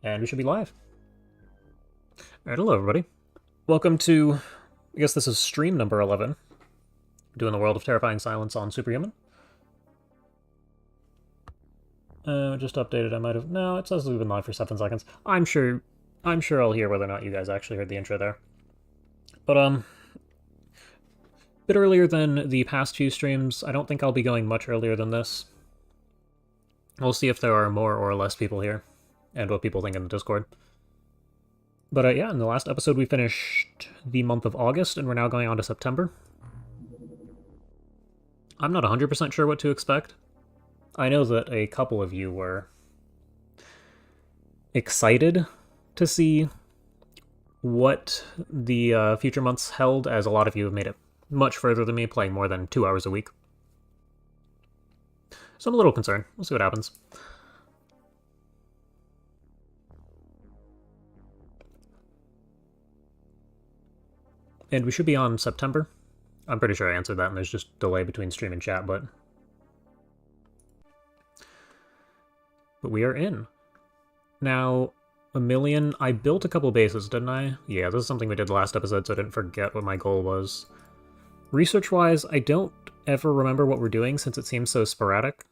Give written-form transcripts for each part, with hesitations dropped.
And we should be live. Alright, hello everybody. Welcome to, I guess this is stream number 11. Doing the World of Terrifying Silence on Superhuman. Just updated, I might have... No, it says we've been live for 7 seconds. I'm sure I'll hear whether or not you guys actually heard the intro there. But, a bit earlier than the past few streams. I don't think I'll be going much earlier than this. We'll see if there are more or less people here, and what people think in the Discord. But yeah, in the last episode we finished the month of August, and we're now going on to September. I'm not 100% sure what to expect. I know that a couple of you were excited to see what the future months held, as a lot of you have made it much further than me, playing more than 2 hours a week. So I'm a little concerned. We'll see what happens. And we should be on September. I'm pretty sure I answered that, and there's just delay between stream and chat, but we are in. Now, a million... I built a couple bases, didn't I? Yeah, this is something we did the last episode, so I didn't forget what my goal was. Research-wise, I don't ever remember what we're doing, since it seems so sporadic.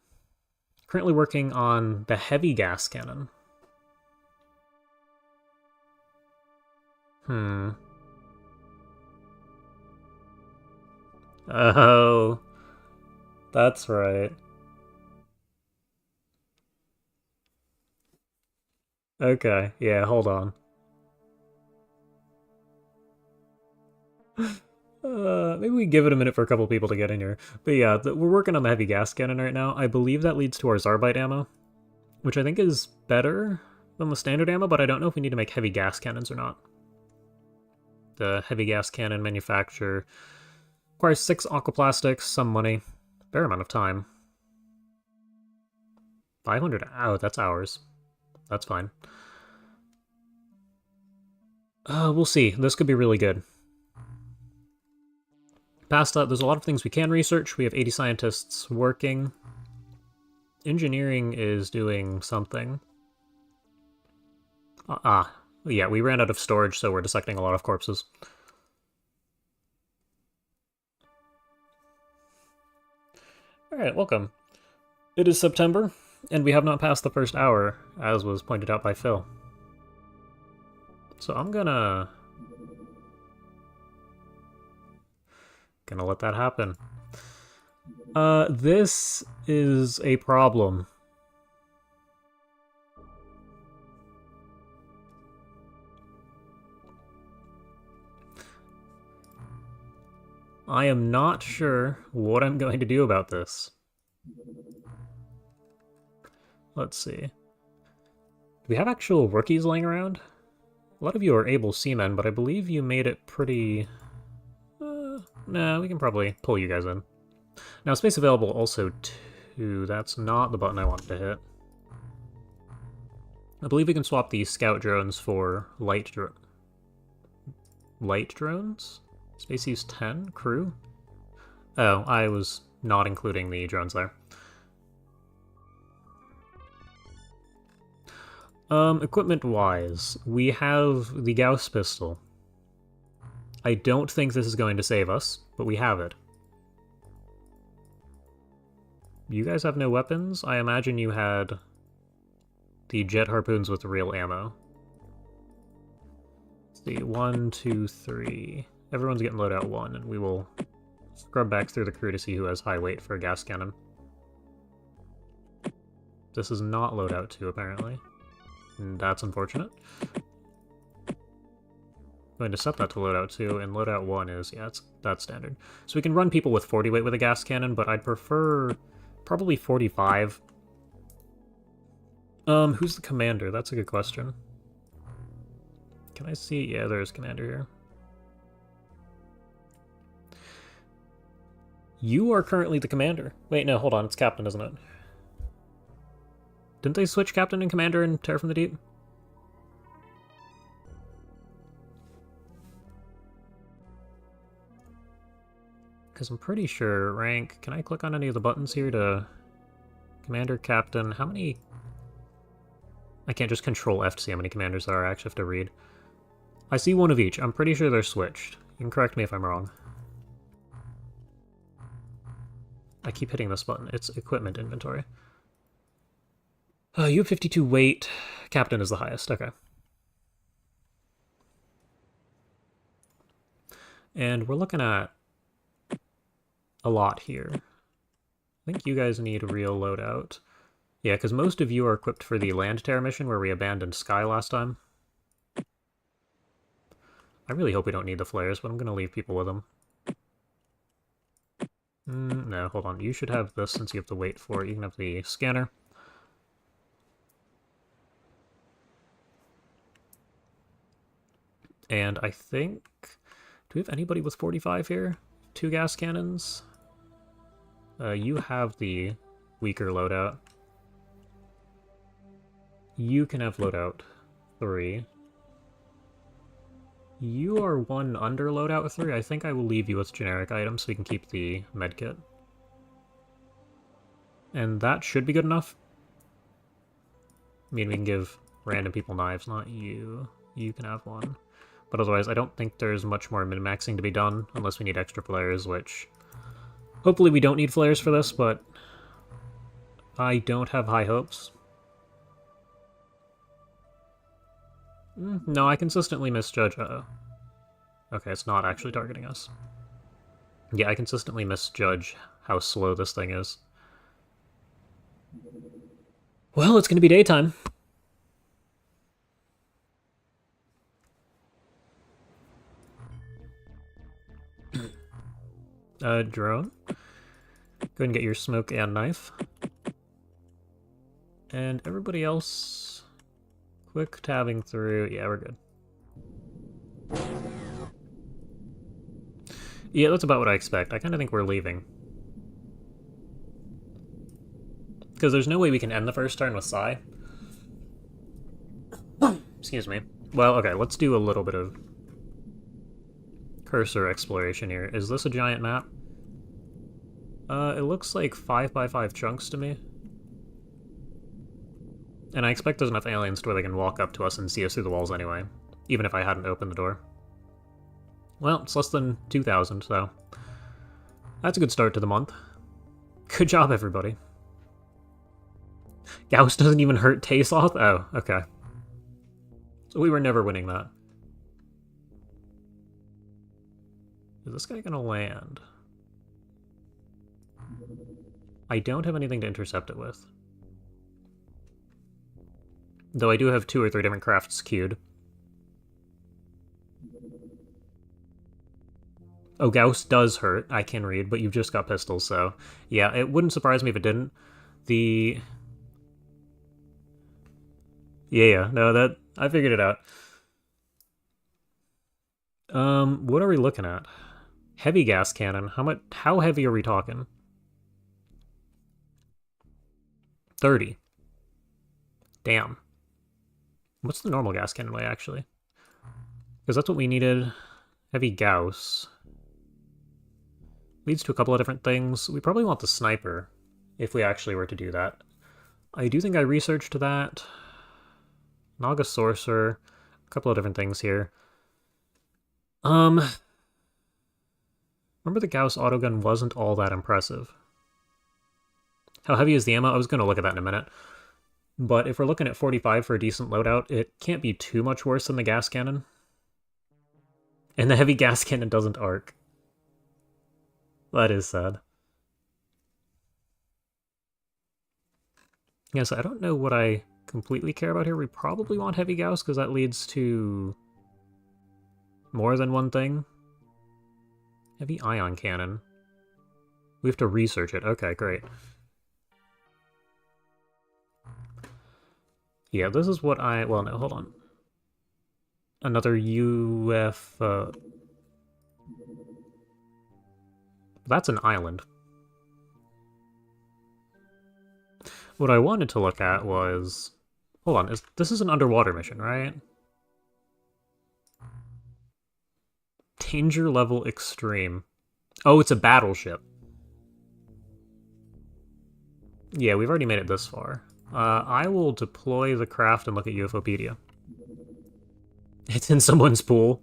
Currently working on the heavy gas cannon. Oh, that's right. Okay, yeah, hold on. Maybe we give it a minute for a couple people to get in here. But yeah, we're working on the heavy gas cannon right now. I believe that leads to our Zarbite ammo, which I think is better than the standard ammo, but I don't know if we need to make heavy gas cannons or not. The heavy gas cannon manufacture requires 6 aquaplastics, some money, fair amount of time. 500, oh, that's hours. That's fine. We'll see. This could be really good. Past that, there's a lot of things we can research. We have 80 scientists working. Engineering is doing something. Yeah, we ran out of storage, so we're dissecting a lot of corpses. Alright, welcome. It is September, and we have not passed the first hour, as was pointed out by Phil. So I'm gonna let that happen. This is a problem. I am not sure what I'm going to do about this. Let's see. Do we have actual rookies laying around? A lot of you are able seamen, but I believe you made it pretty... Nah, we can probably pull you guys in. Now, space available also too. That's not the button I wanted to hit. I believe we can swap the scout drones for light drones? Species 10? Crew? Oh, I was not including the drones there. Equipment-wise, we have the Gauss pistol. I don't think this is going to save us, but we have it. You guys have no weapons? I imagine you had the jet harpoons with real ammo. Let's see, 1, 2, 3. Everyone's getting loadout 1, and we will scrub back through the crew to see who has high weight for a gas cannon. This is not loadout 2, apparently. And that's unfortunate. I'm going to set that to loadout 2, and loadout 1 is, yeah, that's standard. So we can run people with 40 weight with a gas cannon, but I'd prefer probably 45. Who's the commander? That's a good question. Can I see? Yeah, there's commander here. You are currently the commander. Wait, no, hold on, it's captain, isn't it? Didn't they switch captain and commander in Terror from the Deep? Because I'm pretty sure rank... Can I click on any of the buttons here to... Commander, captain... How many... I can't just control F to see how many commanders there are. I actually have to read. I see one of each. I'm pretty sure they're switched. You can correct me if I'm wrong. I keep hitting this button. It's equipment inventory. You have 52 weight. Captain is the highest. Okay. And we're looking at a lot here. I think you guys need a real loadout. Yeah, because most of you are equipped for the Land Terror mission where we abandoned Sky last time. I really hope we don't need the flares, but I'm going to leave people with them. No, hold on. You should have this since you have to wait for it. You can have the scanner. And I think... Do we have anybody with 45 here? 2 gas cannons? You have the weaker loadout. You can have loadout 3. You are 1 under loadout 3. I think I will leave you with generic items so we can keep the medkit. And that should be good enough. I mean, we can give random people knives, not you. You can have 1. But otherwise, I don't think there's much more min-maxing to be done, unless we need extra flares, which... Hopefully we don't need flares for this, but... I don't have high hopes. No, I consistently misjudge... Okay, it's not actually targeting us. Yeah, I consistently misjudge how slow this thing is. Well, it's gonna be daytime. Drone. Go ahead and get your smoke and knife. And everybody else... Quick tabbing through... Yeah, we're good. Yeah, that's about what I expect. I kind of think we're leaving. Because there's no way we can end the first turn with Psy. Excuse me. Well, okay, let's do a little bit of cursor exploration here. Is this a giant map? It looks like 5x5 chunks to me. And I expect there's enough aliens to where they can walk up to us and see us through the walls anyway, even if I hadn't opened the door. Well, it's less than 2,000, so that's a good start to the month. Good job, everybody. Gauss doesn't even hurt Tasoth? Oh, okay. So we were never winning that. Is this guy gonna land? I don't have anything to intercept it with. Though I do have 2 or 3 different crafts queued. Oh, Gauss does hurt, I can read, but you've just got pistols, so... Yeah, it wouldn't surprise me if it didn't. The... Yeah, no, that... I figured it out. What are we looking at? Heavy gas cannon. How heavy are we talking? 30. Damn. What's the normal gas cannon weigh, actually? Because that's what we needed. Heavy Gauss. Leads to a couple of different things. We probably want the sniper, if we actually were to do that. I do think I researched that. Naga Sorcerer. A couple of different things here. Remember the Gauss autogun wasn't all that impressive. How heavy is the ammo? I was going to look at that in a minute. But if we're looking at 45 for a decent loadout, it can't be too much worse than the gas cannon. And the heavy gas cannon doesn't arc. That is sad. Yeah, so I don't know what I completely care about here. We probably want heavy Gauss, because that leads to more than one thing. Heavy ion cannon. We have to research it. Okay, great. Yeah, this is what I... Well, no, hold on. Another UF... That's an island. What I wanted to look at was... Hold on, this is an underwater mission, right? Danger level extreme. Oh, it's a battleship. Yeah, we've already made it this far. I will deploy the craft and look at UFOpedia. It's in someone's pool.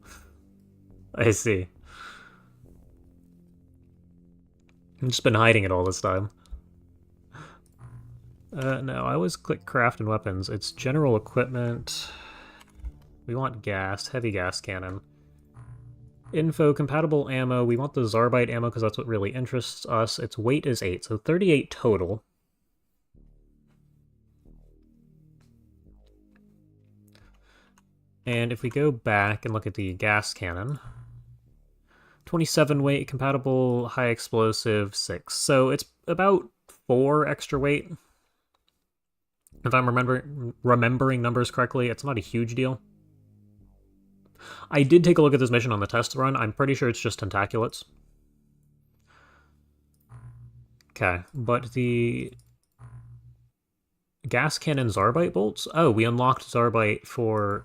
I see. I've just been hiding it all this time. No, I always click craft and weapons. It's general equipment. We want gas, heavy gas cannon. Info, compatible ammo. We want the Zarbite ammo because that's what really interests us. Its weight is 8, so 38 total. And if we go back and look at the gas cannon, 27 weight, compatible, high explosive, 6. So it's about 4 extra weight. If I'm remembering numbers correctly, it's not a huge deal. I did take a look at this mission on the test run. I'm pretty sure it's just tentaculates. Okay, but the gas cannon Zarbite bolts? Oh, we unlocked Zarbite for...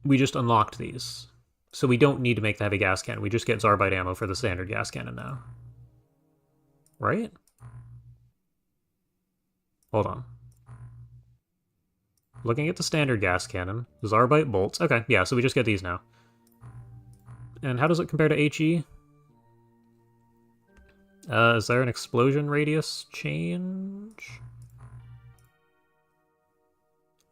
We just unlocked these. So we don't need to make the heavy gas cannon. We just get Zarbite ammo for the standard gas cannon now. Right? Hold on. Looking at the standard gas cannon, Zarbite bolts. Okay, yeah, so we just get these now. And how does it compare to HE? Is there an explosion radius change?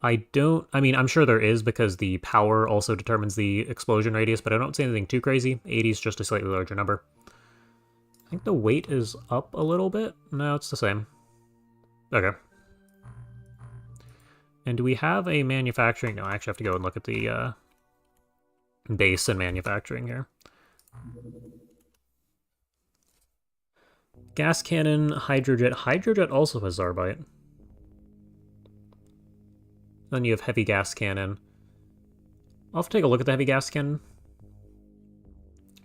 I'm sure there is because the power also determines the explosion radius, but I don't see anything too crazy. 80 is just a slightly larger number. I think the weight is up a little bit. No, it's the same. Okay. And do we have a manufacturing? No, I actually have to go and look at the base and manufacturing here. Gas cannon, hydrojet. Hydrojet also has Zarbite. Then you have heavy gas cannon. I'll have to take a look at the heavy gas cannon.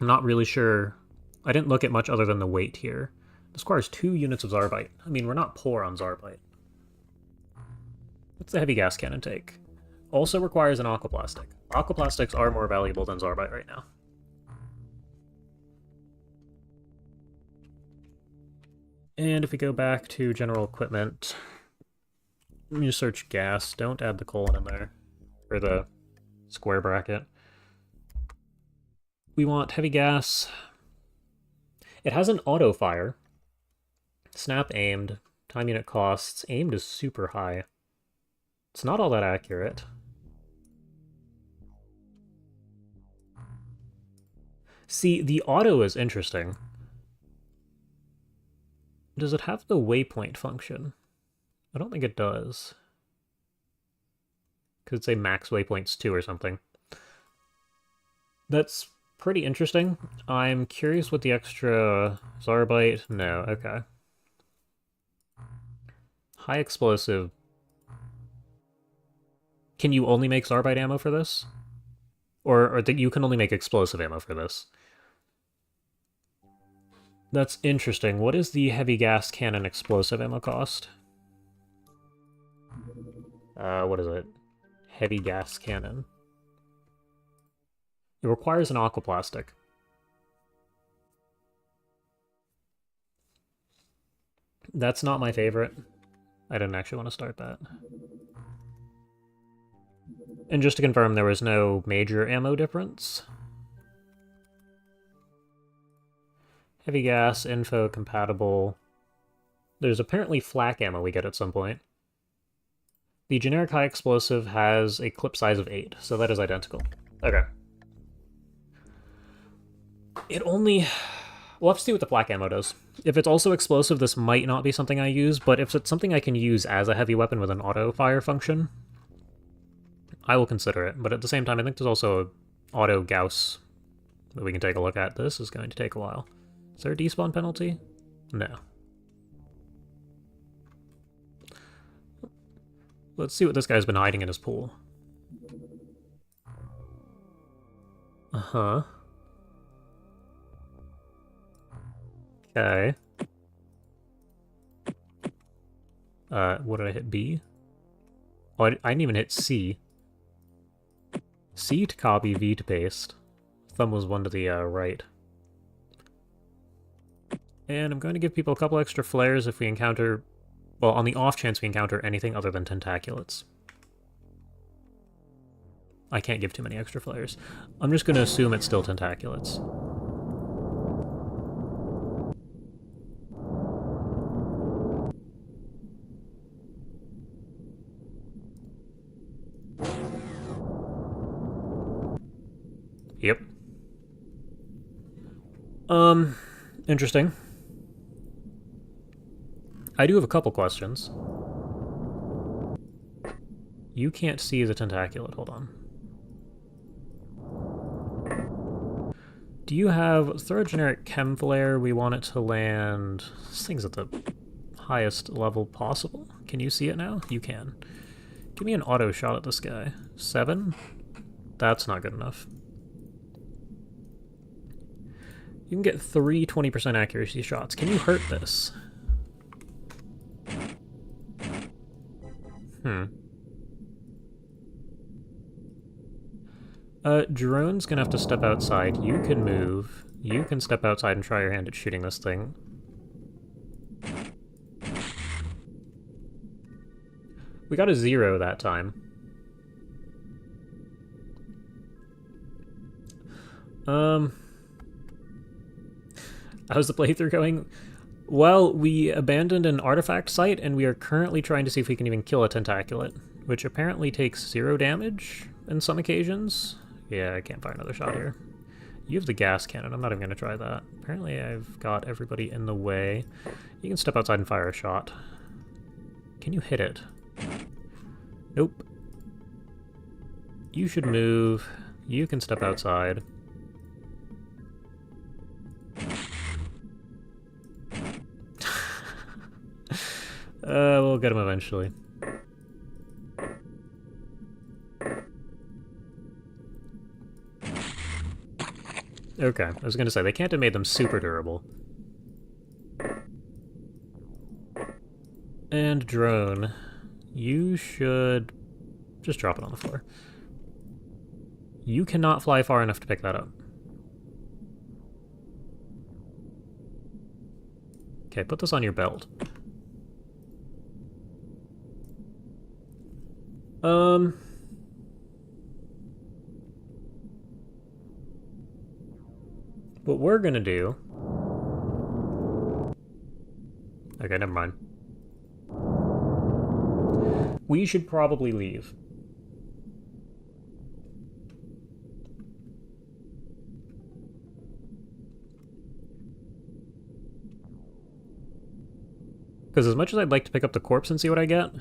I'm not really sure. I didn't look at much other than the weight here. This requires 2 units of Zarbite. I mean, we're not poor on Zarbite. What's the heavy gas cannon take? Also requires an aquaplastic. Aquaplastics are more valuable than Zarbite right now. And if we go back to general equipment, let me just search gas. Don't add the colon in there, or the square bracket. We want heavy gas. It has an auto fire. Snap aimed. Time unit costs. Aimed is super high. It's not all that accurate. See, the auto is interesting. Does it have the waypoint function? I don't think it does. Could it say max waypoints 2 or something? That's pretty interesting. I'm curious what the extra Zarbite... No, okay. High explosive. Can you only make Zarbite ammo for this? Or you can only make explosive ammo for this? That's interesting. What is the heavy gas cannon explosive ammo cost? What is it? Heavy gas cannon. It requires an aquaplastic. That's not my favorite. I didn't actually want to start that. And just to confirm, there was no major ammo difference. Heavy gas, info, compatible. There's apparently flak ammo we get at some point. The generic high explosive has a clip size of 8, so that is identical. Okay. It only... We'll have to see what the flak ammo does. If it's also explosive, this might not be something I use, but if it's something I can use as a heavy weapon with an auto-fire function, I will consider it. But at the same time, I think there's also an auto Gauss that we can take a look at. This is going to take a while. Is there a despawn penalty? No. Let's see what this guy's been hiding in his pool. Uh-huh. Okay. What did I hit? B? Oh, I didn't even hit C. C to copy, V to paste. Thumb was one to the right. And I'm going to give people a couple extra flares if we encounter... Well, on the off chance we encounter anything other than tentaculates. I can't give too many extra flares. I'm just going to assume it's still tentaculates. Yep. Interesting. I do have a couple questions. You can't see the tentaculate, hold on. Do you have... throw a generic chem flare, we want it to land... This thing's at the highest level possible. Can you see it now? You can. Give me an auto shot at this guy. 7? That's not good enough. You can get 3 20% accuracy shots. Can you hurt this? Drone's gonna have to step outside. You can move. You can step outside and try your hand at shooting this thing. We got a 0 that time. How's the playthrough going? Well, we abandoned an artifact site, and we are currently trying to see if we can even kill a tentaculate, which apparently takes 0 damage in some occasions. Yeah, I can't fire another shot here. You have the gas cannon. I'm not even going to try that. Apparently I've got everybody in the way. You can step outside and fire a shot. Can you hit it? Nope. You should move. You can step outside. We'll get him eventually. Okay, I was gonna say, they can't have made them super durable. And drone, you should just drop it on the floor. You cannot fly far enough to pick that up. Okay, put this on your belt. What we're gonna do... Okay, never mind. We should probably leave. Because as much as I'd like to pick up the corpse and see what I get,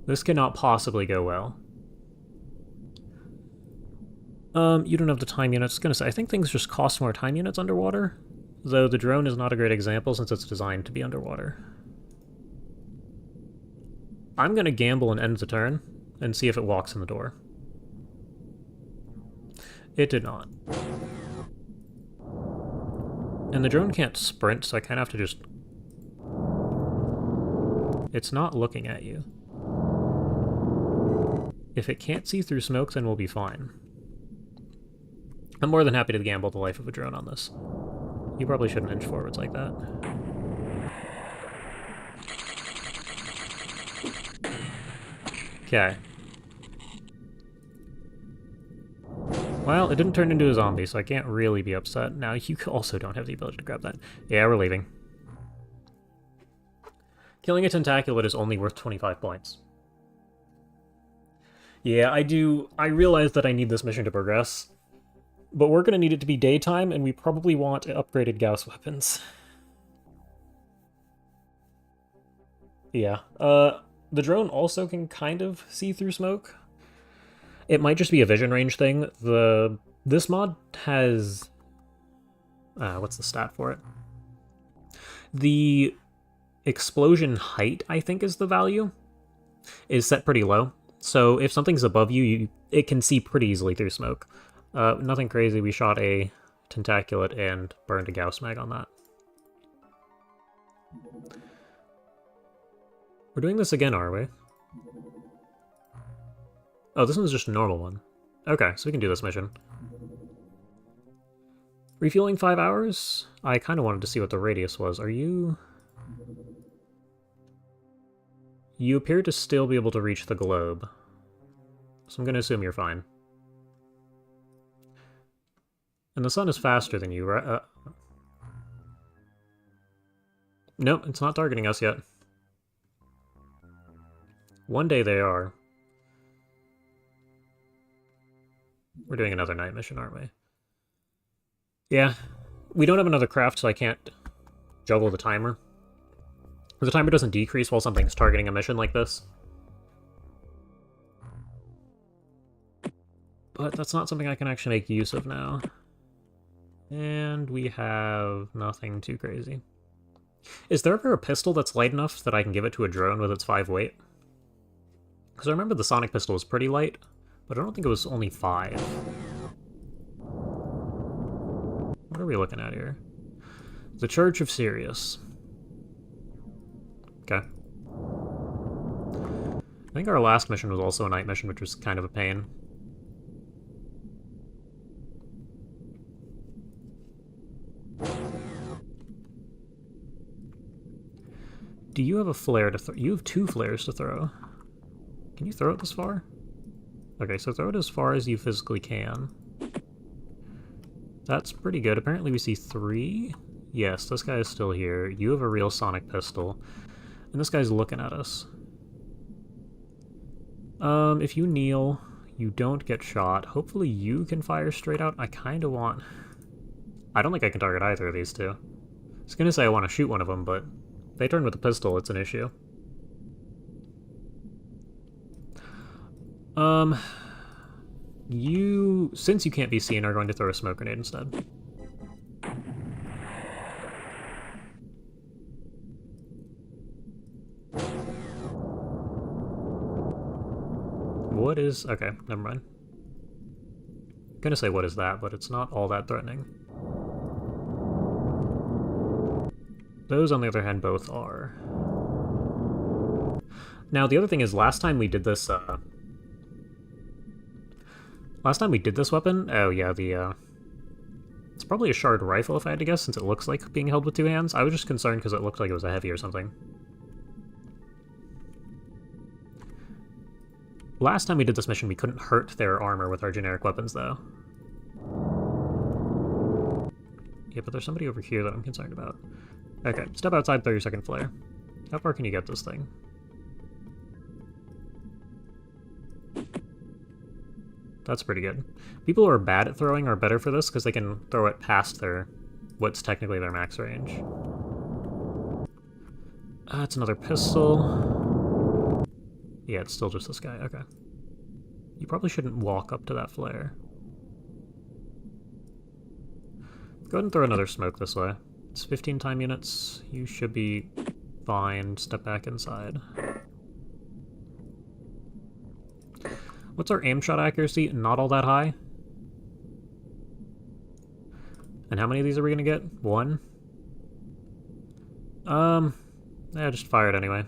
this cannot possibly go well. You don't have the time units. I was gonna say, I think things just cost more time units underwater, though the drone is not a great example since it's designed to be underwater. I'm gonna gamble and end the turn, and see if it walks in the door. It did not. And the drone can't sprint, so I kind of have to just... It's not looking at you. If it can't see through smoke, then we'll be fine. I'm more than happy to gamble the life of a drone on this. You probably shouldn't inch forwards like that. Okay. Well, it didn't turn into a zombie, so I can't really be upset. Now, you also don't have the ability to grab that. Yeah, we're leaving. Killing a tentaculate is only worth 25 points. Yeah, I realize that I need this mission to progress. But we're going to need it to be daytime, and we probably want upgraded Gauss weapons. Yeah. The drone also can kind of see through smoke. It might just be a vision range thing. This mod has... what's the stat for it? The explosion height, I think is the value, is set pretty low. So if something's above you, it can see pretty easily through smoke. Nothing crazy. We shot a tentaculate and burned a Gauss mag on that. We're doing this again, are we? Oh, this one's just a normal one. Okay, so we can do this mission. Refueling 5 hours? I kind of wanted to see what the radius was. Are you... You appear to still be able to reach the globe. So I'm going to assume you're fine. And the sun is faster than you, right? Nope, it's not targeting us yet. One day they are. We're doing another night mission, aren't we? Yeah. We don't have another craft, so I can't juggle the timer. The timer doesn't decrease while something's targeting a mission like this. But that's not something I can actually make use of now. And we have nothing too crazy. Is there ever a pistol that's light enough that I can give it to a drone with its 5 weight? Because I remember the sonic pistol was pretty light, but I don't think it was only 5. What are we looking at here? The Church of Sirius. Okay. I think our last mission was also a night mission, which was kind of a pain. Do you have a flare to throw? You have 2 flares to throw. Can you throw it this far? Okay, so throw it as far as you physically can. That's pretty good. Apparently we see 3. Yes, this guy is still here. You have a real sonic pistol. And this guy's looking at us. If you kneel, you don't get shot. Hopefully you can fire straight out. I kind of want... I don't think I can target either of these two. I was going to say I want to shoot one of them, but if they turn with a pistol, it's an issue. You, since you can't be seen, are going to throw a smoke grenade instead. What is... Okay, never mind. I'm gonna say what is that, but it's not all that threatening. Those, on the other hand, both are. Now, the other thing is, last time we did this, last time we did this weapon... Oh, yeah, the, it's probably a shard rifle, if I had to guess, since it looks like being held with 2 hands. I was just concerned because it looked like it was a heavy or something. Last time we did this mission, we couldn't hurt their armor with our generic weapons, though. Yeah, but there's somebody over here that I'm concerned about. Okay, step outside 30-second flare. How far can you get this thing? That's pretty good. People who are bad at throwing are better for this, because they can throw it past their... what's technically their max range. It's another pistol. Yeah, it's still just this guy. Okay. You probably shouldn't walk up to that flare. Go ahead and throw another smoke this way. It's 15 time units. You should be fine. Step back inside. What's our aim shot accuracy? Not all that high. And how many of these are we gonna get? 1? Yeah, just fire it anyway.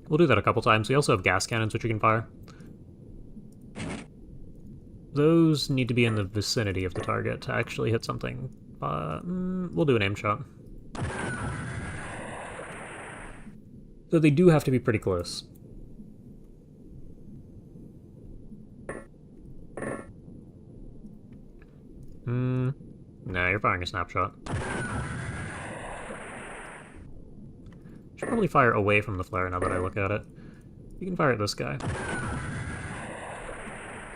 We'll do that a couple times. We also have gas cannons, which we can fire. Those need to be in the vicinity of the target to actually hit something. We'll do an aim shot. So they do have to be pretty close. No, you're firing a snapshot. Should probably fire away from the flare now that I look at it. You can fire at this guy.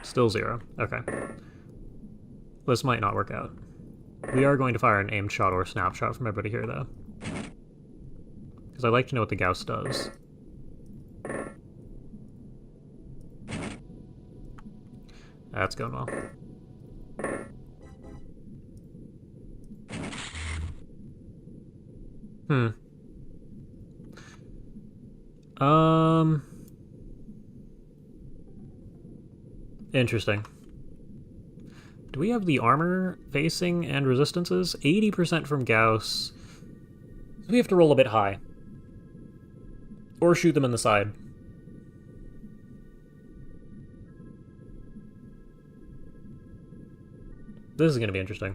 Still 0. Okay. This might not work out. We are going to fire an aimed shot or snapshot from everybody here, though. Because I'd like to know what the Gauss does. That's going well. Interesting. Do we have the armor facing and resistances? 80% from Gauss. We have to roll a bit high. Or shoot them in the side. This is going to be interesting.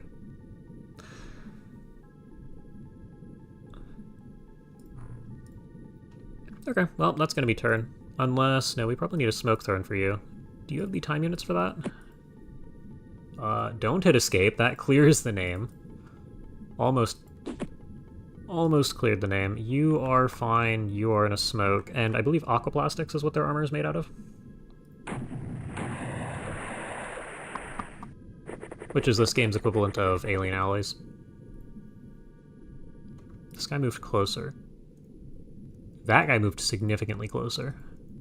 Okay, well, that's going to be turn. Unless... No, we probably need a smoke throne for you. Do you have the time units for that? Don't hit escape. That clears the name. Almost cleared the name. You are fine. You are in a smoke. And I believe aquaplastics is what their armor is made out of. Which is this game's equivalent of alien alloys. This guy moved closer. That guy moved significantly closer.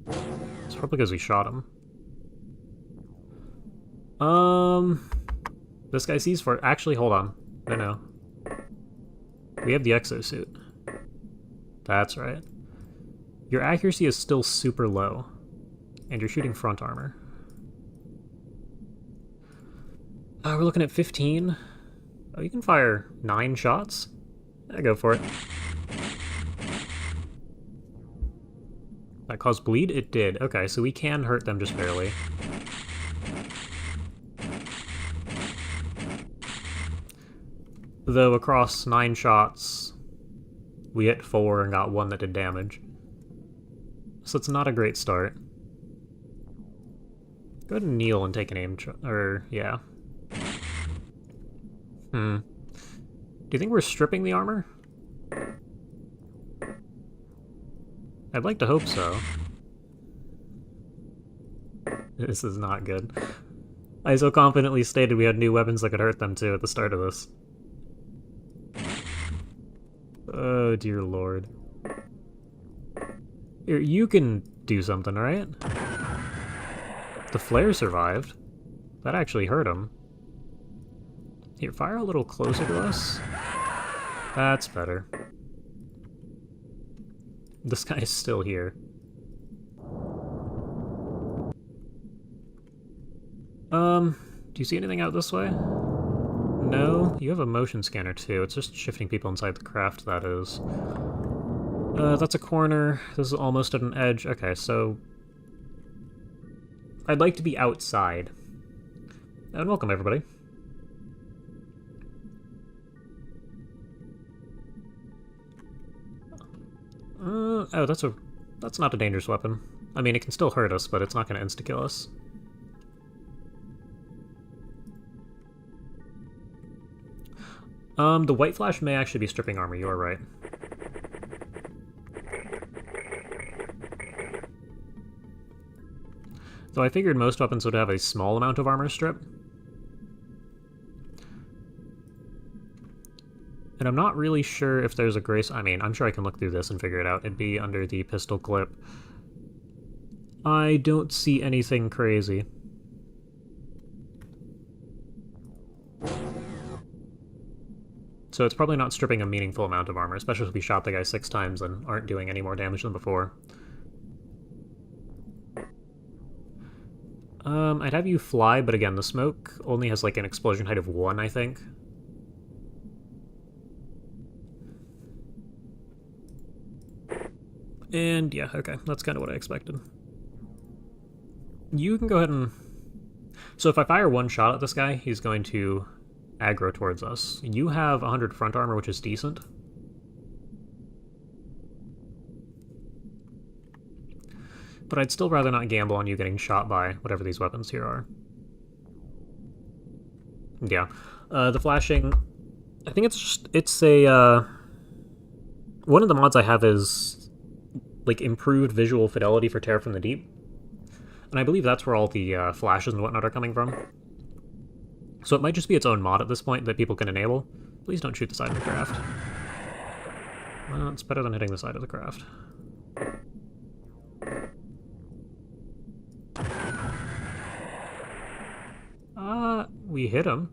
It's probably because we shot him. This guy sees for... Actually, hold on. I know. We have the exosuit. That's right. Your accuracy is still super low. And you're shooting front armor. We're looking at 15. Oh, you can fire 9 shots? Yeah, go for it. That caused bleed? It did. Okay, so we can hurt them just barely. Though across 9 shots, we hit 4 and got 1 that did damage. So it's not a great start. Go ahead and kneel and take an aim shot. Or, yeah. Do you think we're stripping the armor? I'd like to hope so. This is not good. I so confidently stated we had new weapons that could hurt them too at the start of this. Oh dear lord. Here, you can do something, alright? The flare survived. That actually hurt him. Here, fire a little closer to us. That's better. This guy is still here. Do you see anything out this way? No? You have a motion scanner too. It's just shifting people inside the craft, that is. That's a corner. This is almost at an edge. Okay, so... I'd like to be outside. And welcome, everybody. Oh, that's not a dangerous weapon. I mean, it can still hurt us, but it's not going to insta-kill us. The white flash may actually be stripping armor, you are right. Though I figured most weapons would have a small amount of armor strip. And I'm not really sure if there's a grace... I mean, I'm sure I can look through this and figure it out. It'd be under the pistol clip. I don't see anything crazy. So it's probably not stripping a meaningful amount of armor, especially if we shot the guy 6 times and aren't doing any more damage than before. I'd have you fly, but again, the smoke only has like an explosion height of 1, I think. And yeah, okay, that's kind of what I expected. You can go ahead and... So if I fire 1 shot at this guy, he's going to aggro towards us. You have 100 front armor, which is decent. But I'd still rather not gamble on you getting shot by whatever these weapons here are. Yeah. The flashing... I think it's a... One of the mods I have is, like, improved visual fidelity for Terror from the Deep. And I believe that's where all the flashes and whatnot are coming from. So it might just be its own mod at this point that people can enable. Please don't shoot the side of the craft. Well, it's better than hitting the side of the craft. We hit him.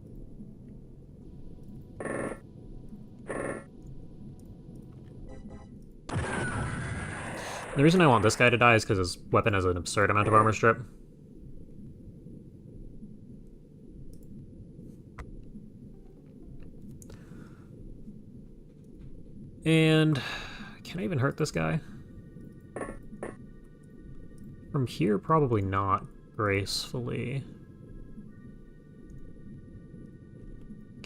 The reason I want this guy to die is because his weapon has an absurd amount of armor strip. And... can I even hurt this guy? From here, probably not gracefully.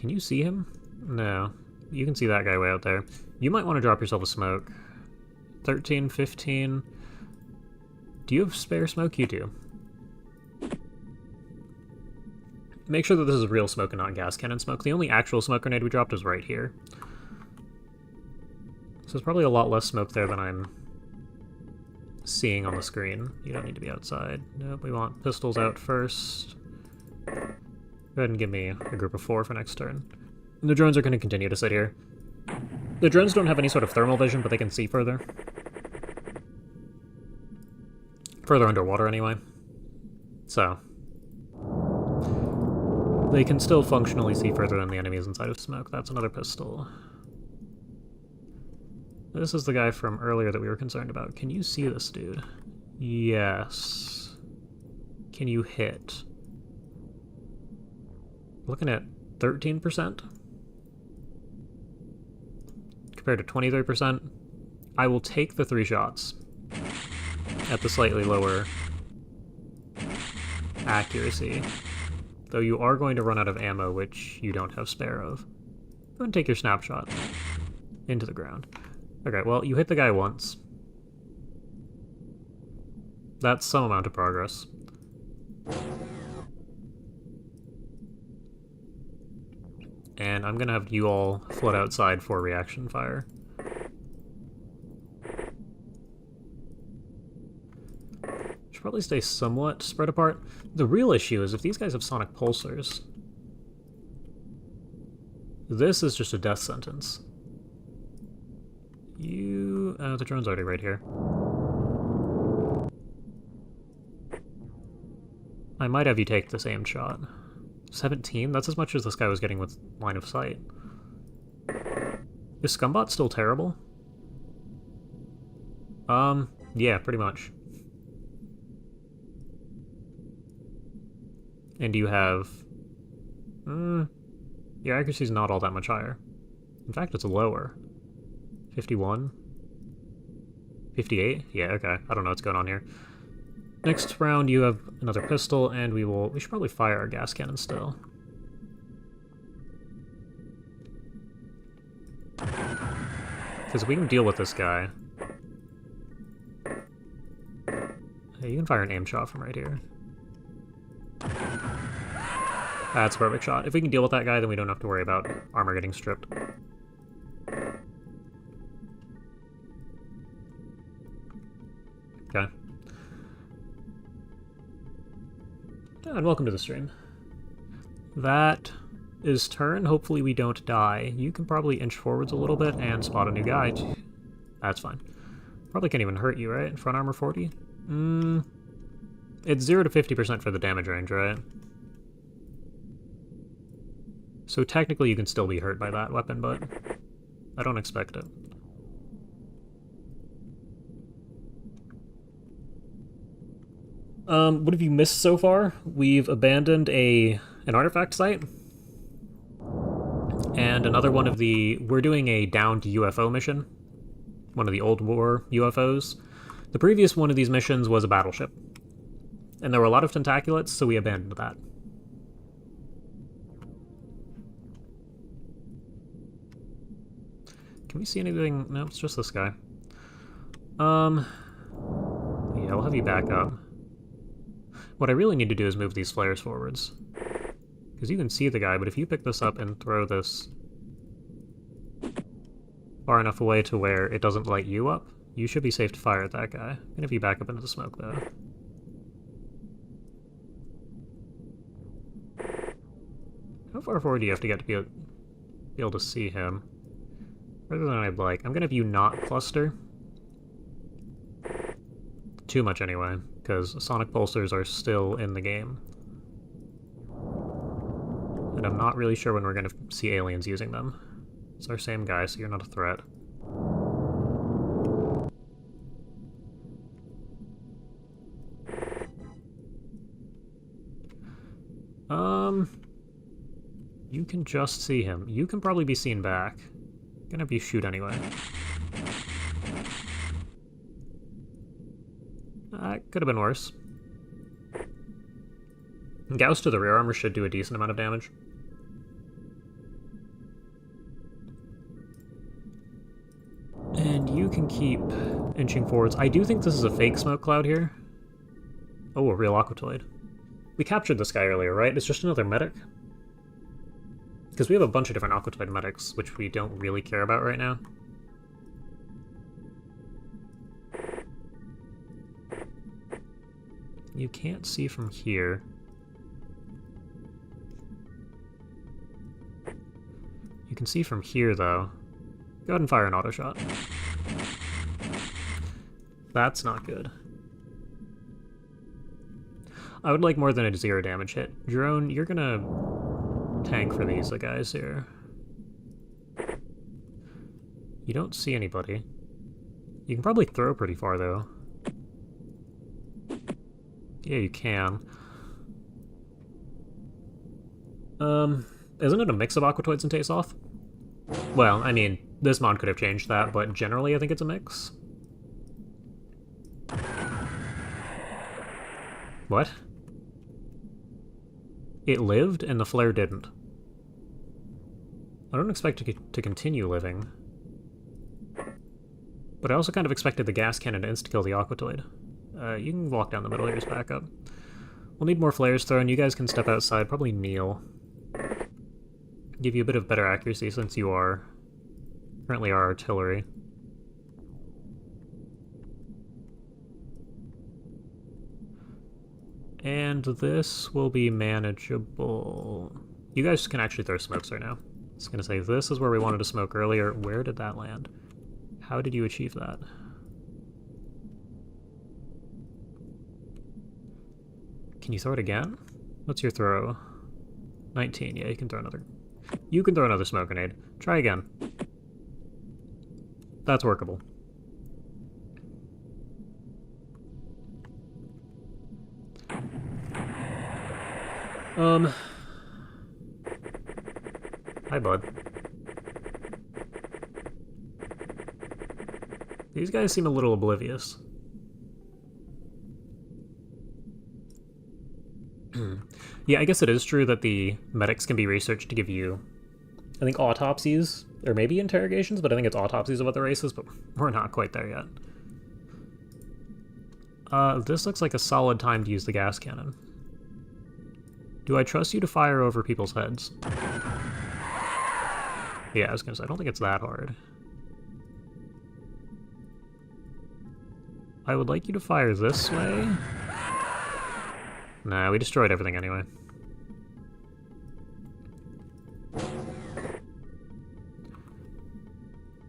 Can you see him? No. You can see that guy way out there. You might want to drop yourself a smoke. 13, 15. Do you have spare smoke? You do. Make sure that this is real smoke and not gas cannon smoke. The only actual smoke grenade we dropped is right here. So there's probably a lot less smoke there than I'm seeing on the screen. You don't need to be outside. Nope, we want pistols out first. Go ahead and give me a group of 4 for next turn. And the drones are going to continue to sit here. The drones don't have any sort of thermal vision, but they can see further. Further underwater, anyway. So they can still functionally see further than the enemies inside of smoke. That's another pistol. This is the guy from earlier that we were concerned about. Can you see this dude? Yes. Can you hit? Looking at 13%? Compared to 23%. I will take the 3 shots at the slightly lower accuracy. Though you are going to run out of ammo, which you don't have spare of. Go ahead and take your snapshot into the ground. Okay, well, you hit the guy once. That's some amount of progress. And I'm gonna have you all float outside for reaction fire. Should probably stay somewhat spread apart. The real issue is if these guys have sonic pulsars, this is just a death sentence. The drone's already right here. I might have you take this aimed shot. 17? That's as much as this guy was getting with line of sight. Is Scumbot still terrible? Yeah, pretty much. And you have... your accuracy's not all that much higher. In fact, it's lower. 51? 58? Yeah, okay. I don't know what's going on here. Next round, you have another pistol, and we should probably fire our gas cannon still. Because we can deal with this guy. Hey, you can fire an aim shot from right here. That's a perfect shot. If we can deal with that guy, then we don't have to worry about armor getting stripped. Okay. And welcome to the stream. That is turn. Hopefully we don't die. You can probably inch forwards a little bit and spot a new guy. That's fine. Probably can't even hurt you, right? Front armor 40? It's 0 to 50% for the damage range, right? So technically you can still be hurt by that weapon, but I don't expect it. What have you missed so far? We've abandoned an artifact site. And another one of we're doing a downed UFO mission. One of the old war UFOs. The previous one of these missions was a battleship. And there were a lot of tentaculates, so we abandoned that. Can we see anything? No, it's just this guy. Yeah, we'll have you back up. What I really need to do is move these flares forwards. Because you can see the guy, but if you pick this up and throw this far enough away to where it doesn't light you up, you should be safe to fire at that guy. I'm gonna have you back up into the smoke, though. How far forward do you have to get to be able to see him? Further than I'd like. I'm gonna have you not cluster. Too much anyway, because sonic pulsars are still in the game. And I'm not really sure when we're gonna see aliens using them. It's our same guy, so you're not a threat. You can just see him. You can probably be seen back. I'm gonna have you shoot anyway. That could have been worse. Gauss to the rear armor should do a decent amount of damage. can keep inching forwards. I do think this is a fake smoke cloud here. Oh, a real Aquatoid. We captured this guy earlier, right? It's just another medic? Because we have a bunch of different Aquatoid medics, which we don't really care about right now. You can't see from here. You can see from here, though. Go ahead and fire an auto shot. That's not good. I would like more than a 0 damage hit. Drone, you're gonna tank for these guys here. You don't see anybody. You can probably throw pretty far, though. Yeah, you can. Isn't it a mix of Aquatoids and Taste-Off? Well, I mean, this mod could have changed that, but generally I think it's a mix. What? It lived, and the flare didn't. I don't expect it to continue living. But I also kind of expected the gas cannon to insta-kill the Aquatoid. You can walk down the middle, here's backup. We'll need more flares thrown. You guys can step outside, probably kneel. Give you a bit of better accuracy since you are currently our artillery. And this will be manageable. You guys can actually throw smokes right now. I was gonna say, this is where we wanted to smoke earlier. Where did that land? How did you achieve that? Can you throw it again? What's your throw? 19, yeah, you can throw another. You can throw another smoke grenade. Try again. That's workable. Hi, bud. These guys seem a little oblivious. Yeah, I guess it is true that the medics can be researched to give you, I think, autopsies, or maybe interrogations, but I think it's autopsies of other races, but we're not quite there yet. This looks like a solid time to use the gas cannon. Do I trust you to fire over people's heads? Yeah, I was gonna say, I don't think it's that hard. I would like you to fire this way. Nah, we destroyed everything anyway.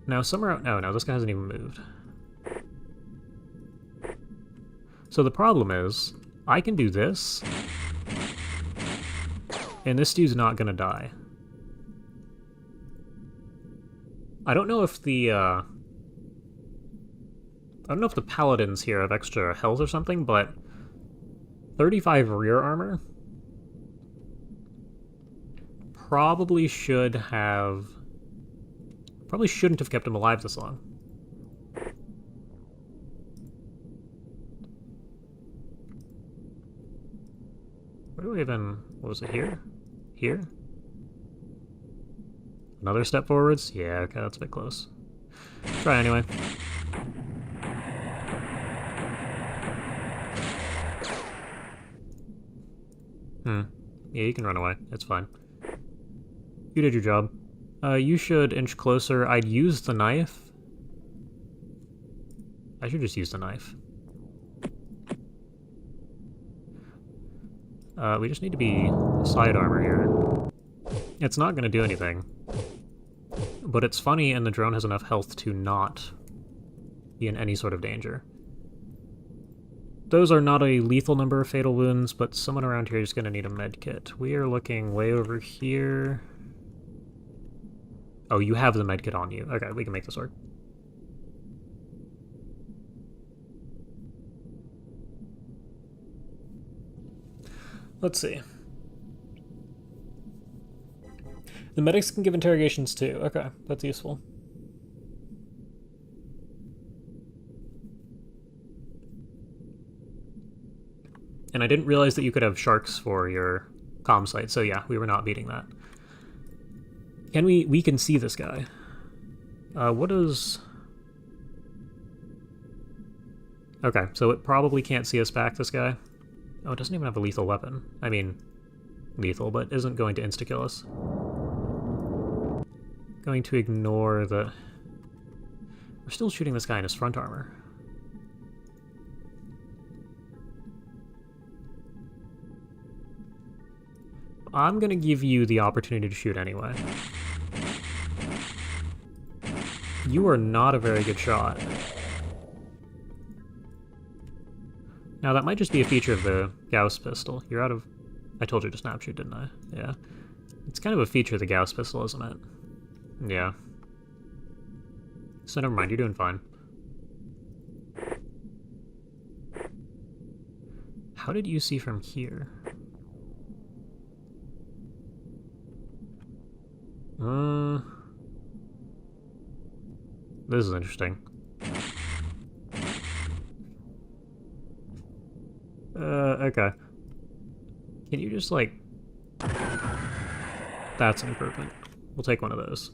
Now, somewhere out... No, this guy hasn't even moved. So the problem is, I can do this, and this dude's not gonna die. I don't know if the, I don't know if the paladins here have extra health or something, but 35 rear armor probably shouldn't have kept him alive this long. Where do we even... What was it, here? Here? Another step forwards? Yeah, okay, that's a bit close. Try anyway. Yeah, you can run away. It's fine. You did your job. You should inch closer. I'd use the knife. I should just use the knife. We just need to be side armor here. It's not going to do anything. But it's funny, and the drone has enough health to not be in any sort of danger. Those are not a lethal number of fatal wounds, but someone around here is going to need a med kit. We are looking way over here. Oh, you have the med kit on you. Okay, we can make this work. Let's see. The medics can give interrogations too. Okay, that's useful. And I didn't realize that you could have sharks for your comm site, so yeah, we were not beating that. Can we can see this guy. What does... Okay, so it probably can't see us back, this guy. Oh, it doesn't even have a lethal weapon. I mean, lethal, but isn't going to insta-kill us. Going to ignore the... We're still shooting this guy in his front armor. I'm gonna give you the opportunity to shoot anyway. You are not a very good shot. Now, that might just be a feature of the Gauss pistol. You're out of... I told you to snap shoot, didn't I? Yeah. It's kind of a feature of the Gauss pistol, isn't it? Yeah. So never mind, you're doing fine. How did you see from here? This is interesting. Okay. Can you just, like... That's an improvement. We'll take one of those.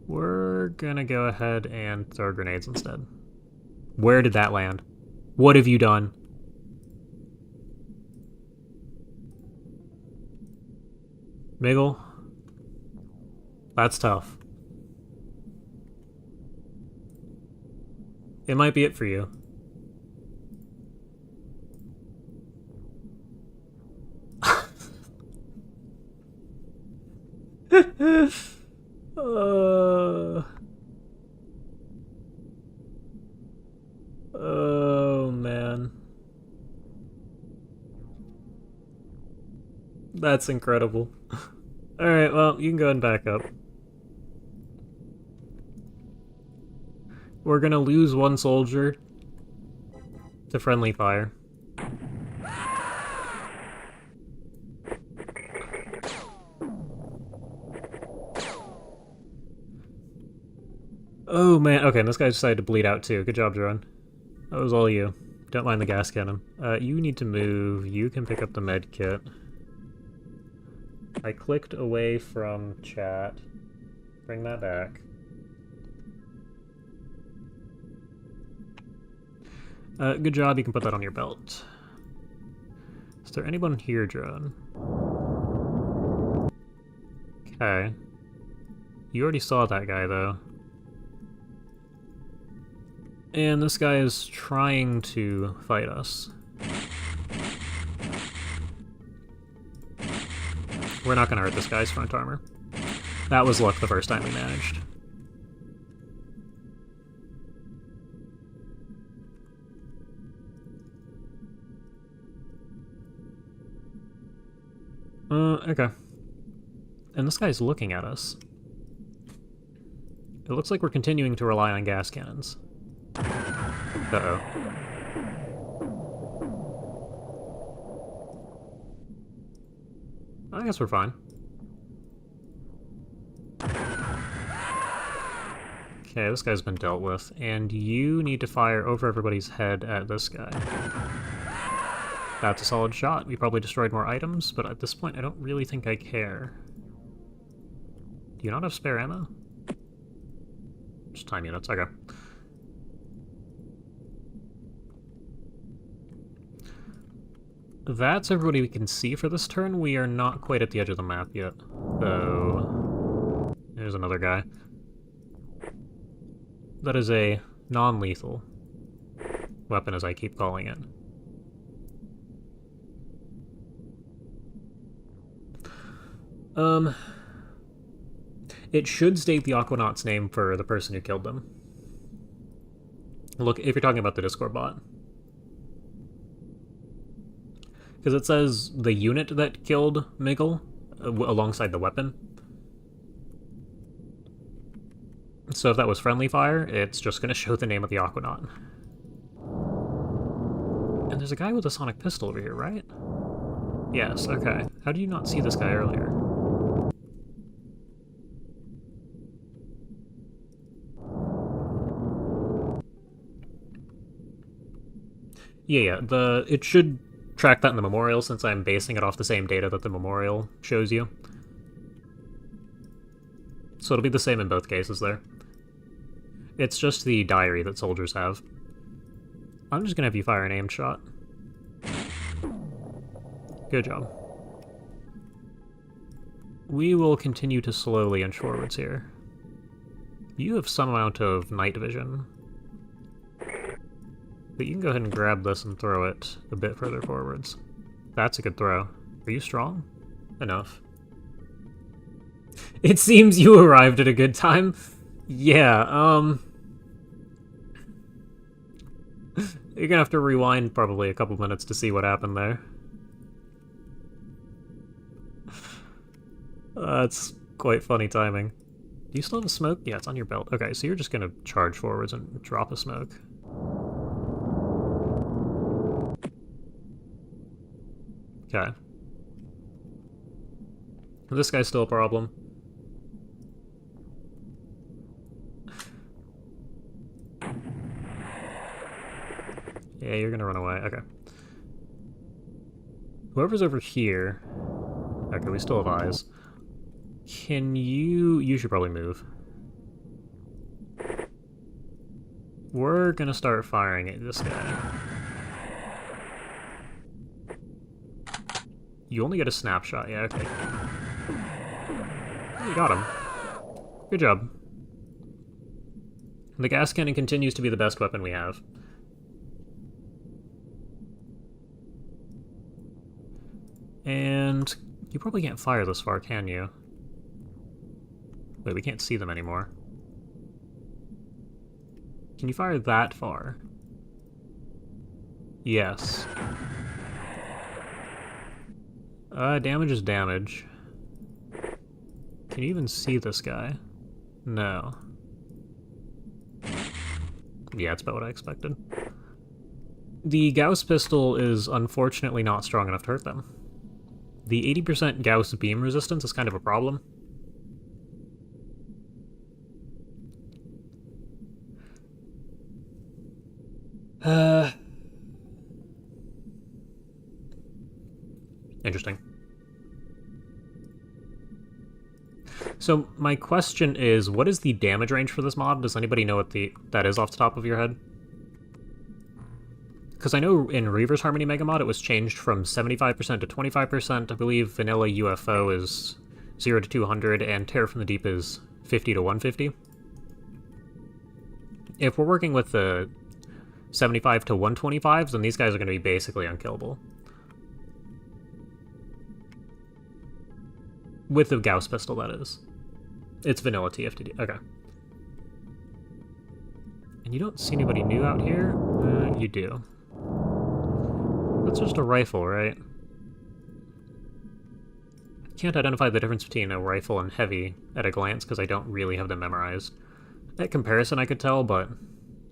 We're gonna go ahead and throw grenades instead. Where did that land? What have you done? Miggle? That's tough. It might be it for you. Oh, man. That's incredible. Alright, well, you can go ahead and back up. We're gonna lose one soldier to friendly fire. Oh, man. Okay, and this guy decided to bleed out, too. Good job, Drone. That was all you. Don't mind the gas cannon. You need to move. You can pick up the med kit. I clicked away from chat. Bring that back. Good job. You can put that on your belt. Is there anyone here, Drone? Okay. You already saw that guy, though. And this guy is trying to fight us. We're not gonna hurt this guy's front armor. That was luck the first time we managed. Okay. And this guy's looking at us. It looks like we're continuing to rely on gas cannons. Uh-oh. I guess we're fine. Okay, this guy's been dealt with, and you need to fire over everybody's head at this guy. That's a solid shot. We probably destroyed more items, but at this point I don't really think I care. Do you not have spare ammo? Just time units, okay. That's everybody we can see for this turn. We are not quite at the edge of the map yet. So, there's another guy. That is a non-lethal weapon, as I keep calling it. It should state the Aquanaut's name for the person who killed them. Look, if you're talking about the Discord bot. Because it says the unit that killed Miggle alongside the weapon. So if that was friendly fire, it's just going to show the name of the Aquanaut. And there's a guy with a sonic pistol over here, right? Yes, okay. How do you not see this guy earlier? Yeah, it should track that in the memorial since I'm basing it off the same data that the memorial shows you. So it'll be the same in both cases there. It's just the diary that soldiers have. I'm just gonna have you fire an aimed shot. Good job. We will continue to slowly inch forwards here. You have some amount of night vision. But you can go ahead and grab this and throw it a bit further forwards. That's a good throw. Are you strong? Enough. It seems you arrived at a good time. Yeah, you're gonna have to rewind probably a couple minutes to see what happened there. That's quite funny timing. Do you still have a smoke? Yeah, it's on your belt. Okay, so you're just gonna charge forwards and drop a smoke. Okay. This guy's still a problem. Yeah, you're gonna run away. Okay. Whoever's over here... Okay, we still have eyes. Can you... You should probably move. We're gonna start firing at this guy. You only get a snapshot, yeah, okay. You got him. Good job. The gas cannon continues to be the best weapon we have. And you probably can't fire this far, can you? Wait, we can't see them anymore. Can you fire that far? Yes. Damage is damage. Can you even see this guy? No. Yeah, that's about what I expected. The Gauss pistol is unfortunately not strong enough to hurt them. The 80% Gauss beam resistance is kind of a problem. Interesting. So my question is, what is the damage range for this mod? Does anybody know what that is off the top of your head? Because I know in Reaver's Harmony Mega Mod it was changed from 75% to 25%. I believe Vanilla UFO is 0 to 200, and Terror from the Deep is 50 to 150. If we're working with the 75 to 125s, then these guys are going to be basically unkillable. With the Gauss pistol, that is. It's vanilla TFTD. Okay. And you don't see anybody new out here? You do. That's just a rifle, right? Can't identify the difference between a rifle and heavy at a glance because I don't really have them memorized. At comparison I could tell, but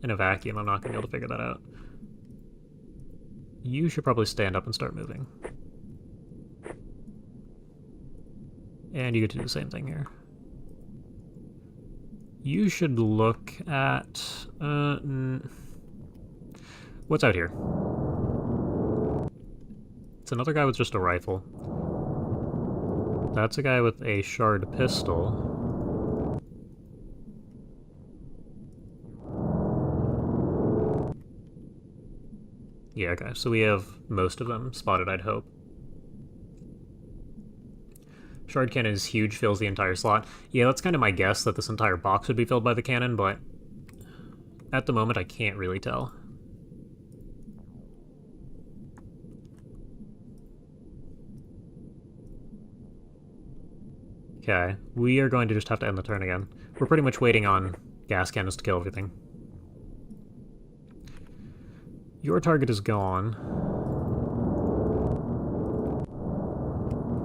in a vacuum I'm not going to be able to figure that out. You should probably stand up and start moving. And you get to do the same thing here. You should look at... what's out here? It's another guy with just a rifle. That's a guy with a shard pistol. Yeah, okay, so we have most of them spotted, I'd hope. Shard cannon is huge, fills the entire slot. Yeah, that's kind of my guess, that this entire box would be filled by the cannon, but at the moment I can't really tell. Okay, we are going to just have to end the turn again. We're pretty much waiting on gas cannons to kill everything. Your target is gone.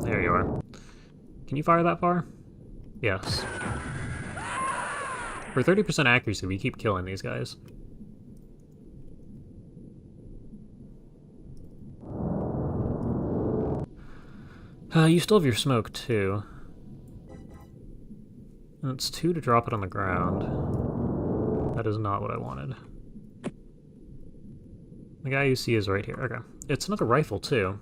There you are. Can you fire that far? Yes. For 30% accuracy, we keep killing these guys. You still have your smoke, too. And it's 2 to drop it on the ground. That is not what I wanted. The guy you see is right here. Okay. It's another rifle, too.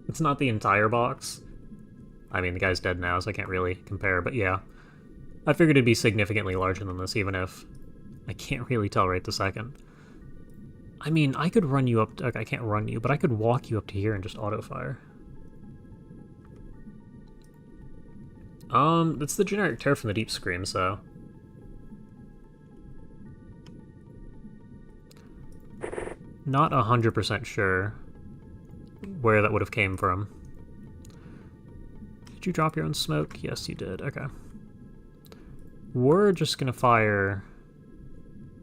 It's not the entire box. I mean, the guy's dead now, so I can't really compare, but yeah. I figured it'd be significantly larger than this, even if I can't really tell right this second. I mean, I could run you up... Okay, I can't run you, but I could walk you up to here and just auto-fire. It's the generic Terror from the Deep scream, so... Not 100% sure where that would have came from. Did you drop your own smoke? Yes, you did. Okay. We're just gonna fire...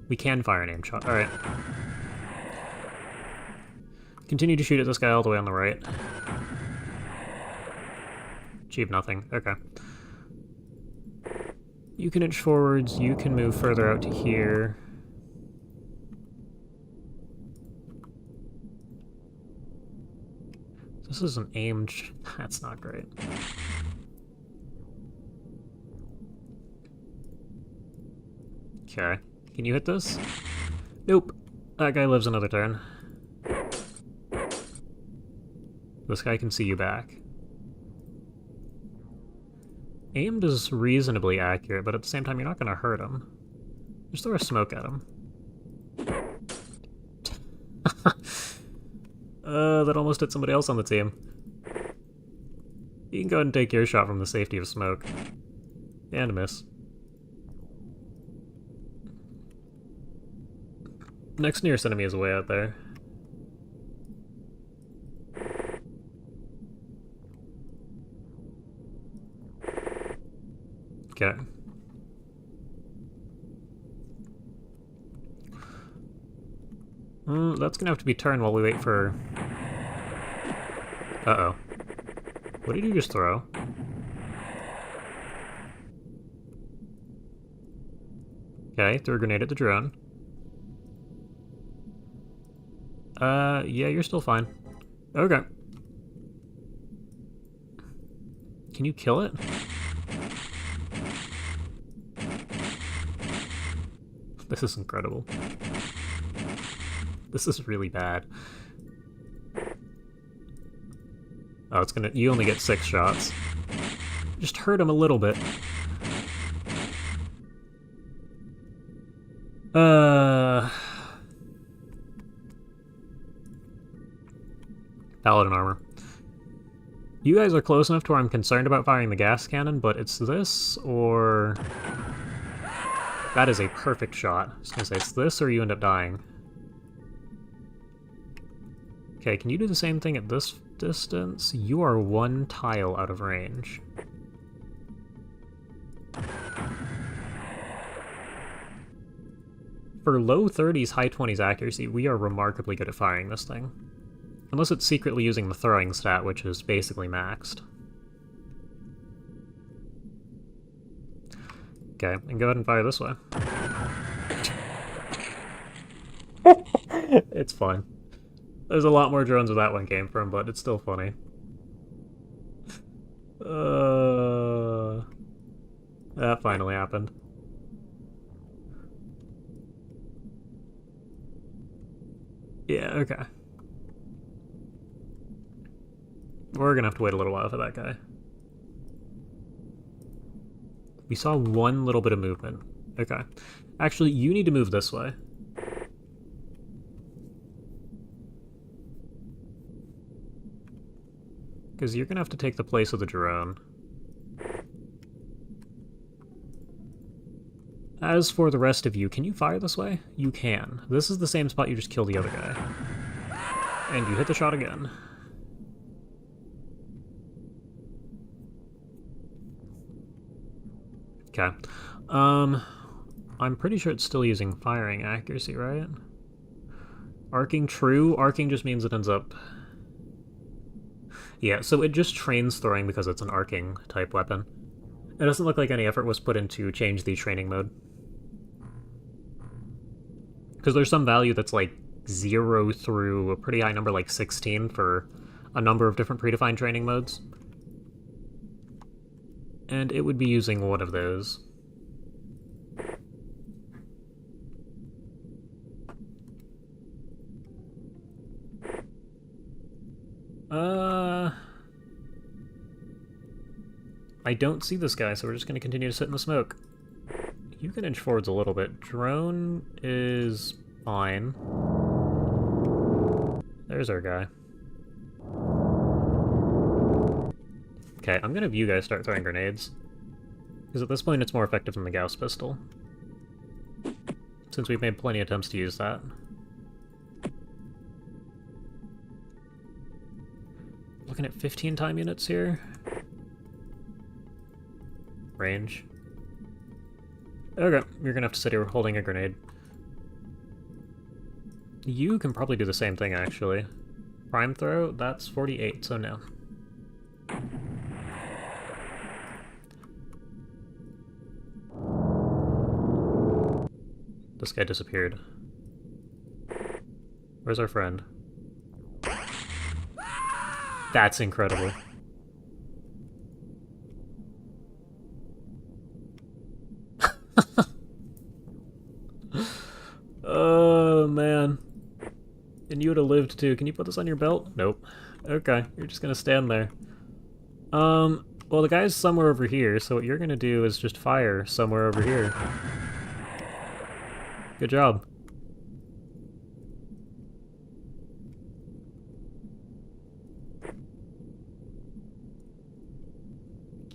We can fire an aim shot. Alright. Continue to shoot at this guy all the way on the right. Achieve nothing. Okay. You can inch forwards, you can move further out to here. This is an aimed... That's not great. Okay. Can you hit this? Nope. That guy lives another turn. This guy can see you back. Aimed is reasonably accurate, but at the same time, you're not going to hurt him. Just throw a smoke at him. That almost hit somebody else on the team. You can go ahead and take your shot from the safety of smoke. And a miss. Next nearest enemy is way out there. Okay. That's gonna have to be turned while we wait for... Uh-oh. What did you just throw? Okay, threw a grenade at the drone. Yeah, you're still fine. Okay. Can you kill it? This is incredible. This is really bad. Oh, it's gonna... You only get 6 shots. Just hurt him a little bit. Paladin armor. You guys are close enough to where I'm concerned about firing the gas cannon, but it's this, or... That is a perfect shot. I was gonna say, it's this, or you end up dying. Okay, can you do the same thing at this distance? You are 1 tile out of range. For low 30s, high 20s accuracy, we are remarkably good at firing this thing. Unless it's secretly using the throwing stat, which is basically maxed. Okay, and go ahead and fire this way. It's fine. There's a lot more drones where that one came from, but it's still funny. That finally happened. Yeah, okay. We're gonna have to wait a little while for that guy. We saw one little bit of movement. Okay. Actually, you need to move this way. Because you're gonna have to take the place of the drone. As for the rest of you, can you fire this way? You can. This is the same spot you just killed the other guy. And you hit the shot again. Okay. I'm pretty sure it's still using firing accuracy, right? Arcing true. Arcing just means it ends up... Yeah, so it just trains throwing because it's an arcing type weapon. It doesn't look like any effort was put into change the training mode. Because there's some value that's like 0 through a pretty high number, like 16, for a number of different predefined training modes. And it would be using one of those. I don't see this guy, so we're just going to continue to sit in the smoke. You can inch forwards a little bit. Drone is fine. There's our guy. Okay, I'm going to have you guys start throwing grenades. Because at this point it's more effective than the Gauss pistol. Since we've made plenty of attempts to use that. Looking at 15 time units here. Range. Okay, you're gonna have to sit here holding a grenade. You can probably do the same thing, actually. Prime throw, that's 48, so no. This guy disappeared. Where's our friend? That's incredible. Oh, man. And you would have lived too. Can you put this on your belt? Nope. Okay, you're just gonna stand there. Well, the guy's somewhere over here, so what you're gonna do is just fire somewhere over here. Good job.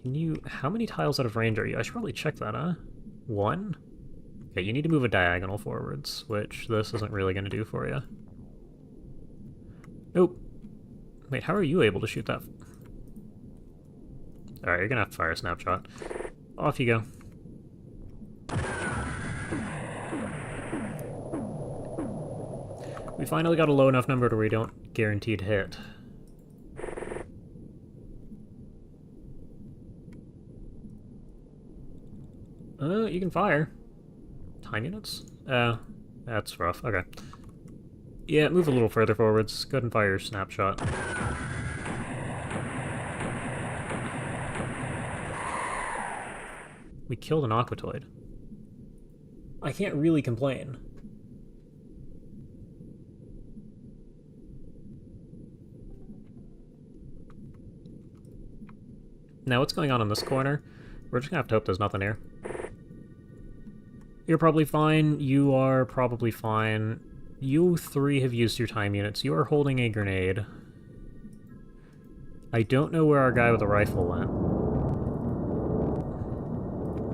Can you... How many tiles out of range are you? I should probably check that, huh? 1? Okay, you need to move a diagonal forwards, which this isn't really going to do for you. Nope. Wait, how are you able to shoot that? Alright, you're going to have to fire a snapshot. Off you go. We finally got a low enough number to where we don't guaranteed hit. You can fire. Time units? That's rough. Okay. Yeah, move a little further forwards. Go ahead and fire your snapshot. We killed an Aquatoid. I can't really complain. Now, what's going on in this corner? We're just gonna have to hope there's nothing here. You're probably fine. You are probably fine. You 3 have used your time units. You are holding a grenade. I don't know where our guy with the rifle went.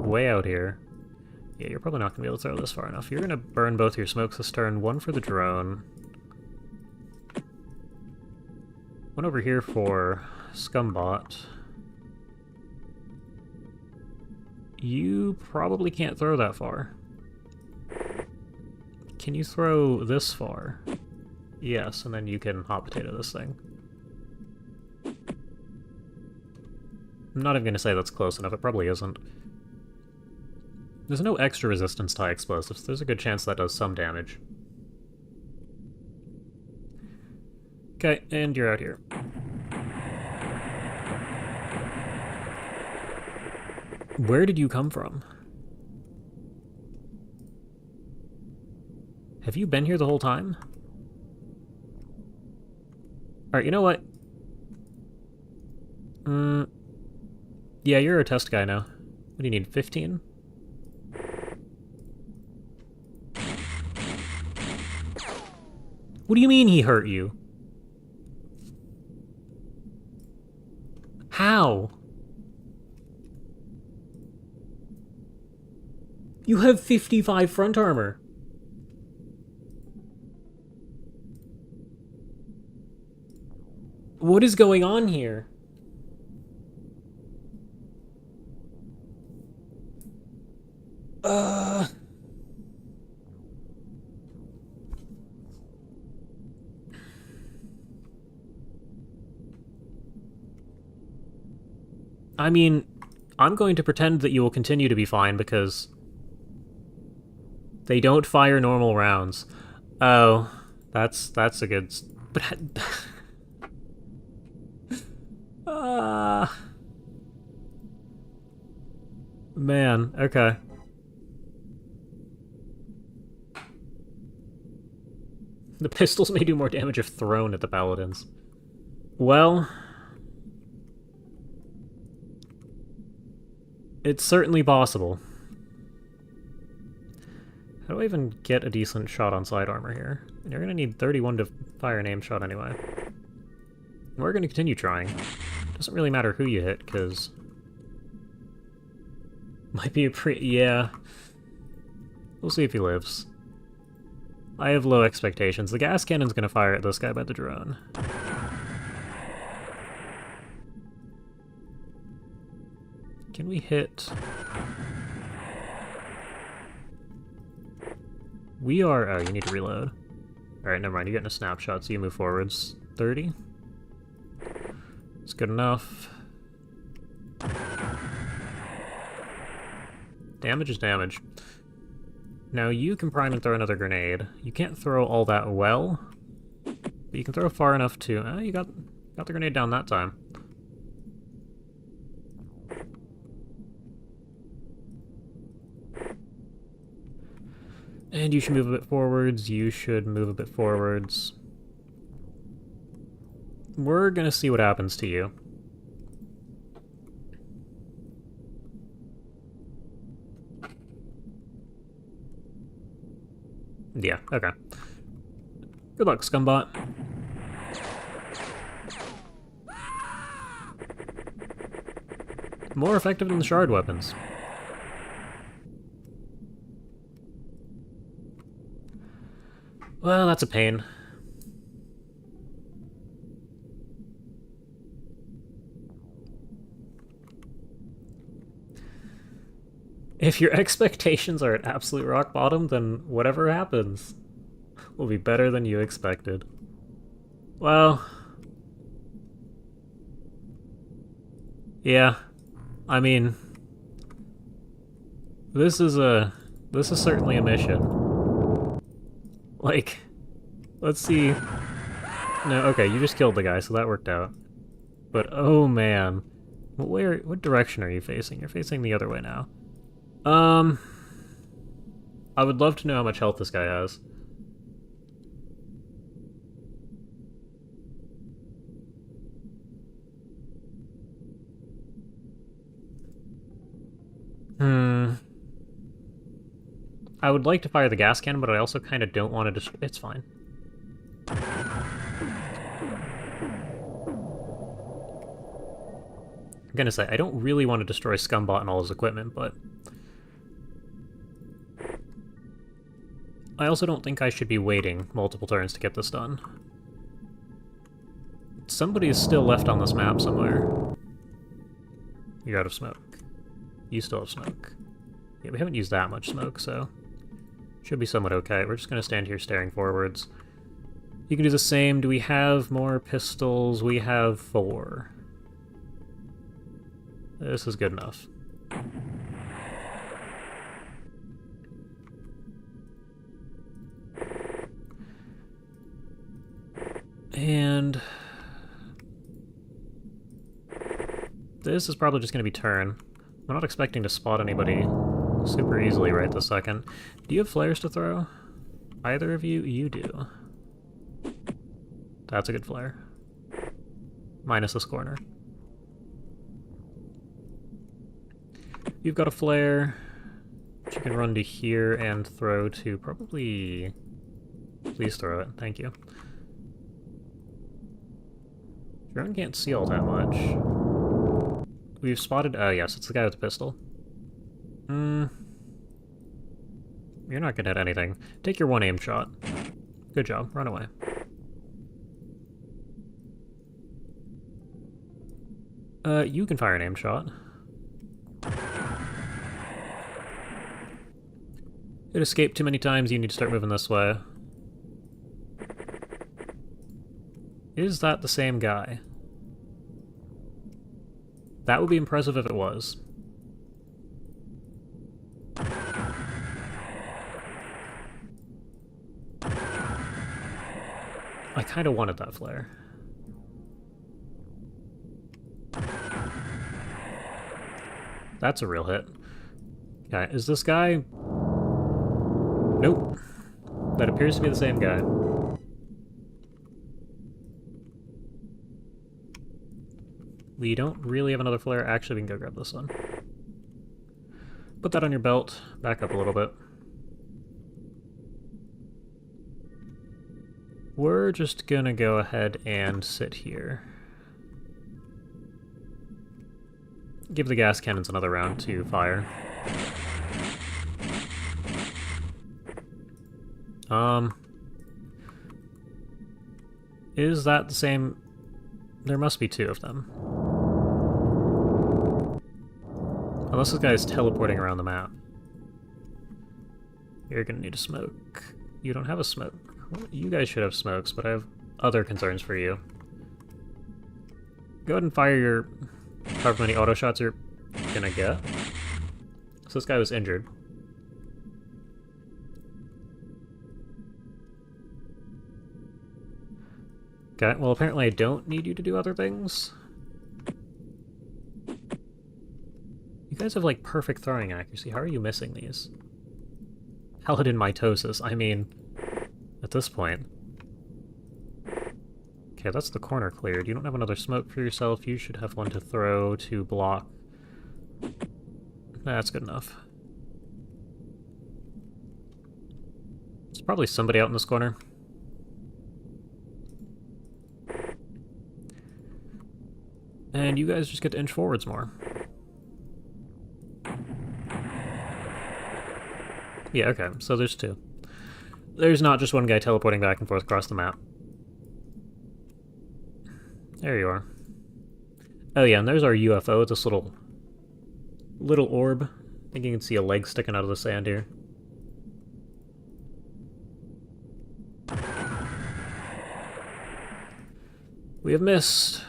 Way out here. Yeah, you're probably not gonna be able to throw this far enough. You're gonna burn both your smokes this turn. One for the drone. One over here for Scumbot. You probably can't throw that far. Can you throw this far? Yes, and then you can hot potato this thing. I'm not even going to say that's close enough, it probably isn't. There's no extra resistance to high explosives, there's a good chance that does some damage. Okay, and you're out here. Where did you come from? Have you been here the whole time? Alright, you know what? Yeah, you're a test guy now. What do you need, 15? What do you mean he hurt you? How? You have 55 front armor. What is going on here? I mean, I'm going to pretend that you will continue to be fine because they don't fire normal rounds. Oh, that's a good... But... Man, okay. The pistols may do more damage if thrown at the paladins. Well, it's certainly possible. How do I even get a decent shot on side armor here? And you're gonna need 31 to fire an aim shot anyway. We're gonna continue trying. Doesn't really matter who you hit, because... Might be a yeah. We'll see if he lives. I have low expectations. The gas cannon's gonna fire at this guy by the drone. Can we hit... We are... Oh, you need to reload. Alright, never mind. You're getting a snapshot, so you move forwards. 30? It's good enough. Damage is damage. Now you can prime and throw another grenade. You can't throw all that well, but you can throw far enough to... Oh, you got the grenade down that time. And you should move a bit forwards. You should move a bit forwards. We're gonna see what happens to you. Yeah, okay. Good luck, Scumbot. More effective than the shard weapons. Well, that's a pain. If your expectations are at absolute rock bottom, then whatever happens will be better than you expected. Well... Yeah. I mean... This is certainly a mission. Like, let's see... No, okay, you just killed the guy, so that worked out. But, oh man. What direction are you facing? You're facing the other way now. I would love to know how much health this guy has. I would like to fire the gas cannon, but I also kind of don't want to destroy... It's fine. I'm gonna say, I don't really want to destroy Scumbot and all his equipment, but... I also don't think I should be waiting multiple turns to get this done. Somebody is still left on this map somewhere. You're out of smoke. You still have smoke. Yeah, we haven't used that much smoke, so... Should be somewhat okay. We're just gonna stand here staring forwards. You can do the same. Do we have more pistols? We have 4. This is good enough. And... This is probably just going to be turn. I'm not expecting to spot anybody super easily right this second. Do you have flares to throw? Either of you? You do. That's a good flare. Minus this corner. You've got a flare, which you can run to here and throw to probably... Please throw it, thank you. Drone can't see all that much. We've spotted... Oh, yes, it's the guy with the pistol. You're not gonna hit anything. Take your one aim shot. Good job, run away. You can fire an aim shot. It escaped too many times, you need to start moving this way. Is that the same guy? That would be impressive if it was. I kind of wanted that flare. That's a real hit. Okay, is this guy... Nope. That appears to be the same guy. We don't really have another flare. Actually, we can go grab this one. Put that on your belt. Back up a little bit. We're just gonna go ahead and sit here. Give the gas cannons another round to fire. Is that the same? There must be two of them. Unless this guy's teleporting around the map. You're gonna need a smoke. You don't have a smoke. Well, you guys should have smokes, but I have other concerns for you. Go ahead and fire your however many auto shots you're gonna get. So this guy was injured. Okay, well apparently I don't need you to do other things. You guys have like perfect throwing accuracy. How are you missing these? Paladin mitosis, I mean, at this point. Okay, that's the corner cleared. You don't have another smoke for yourself. You should have one to throw to block. That's good enough. There's probably somebody out in this corner. And you guys just get to inch forwards more. Yeah, okay, so there's two. There's not just one guy teleporting back and forth across the map. There you are. Oh yeah, and there's our UFO, this little orb. I think you can see a leg sticking out of the sand here. We have missed.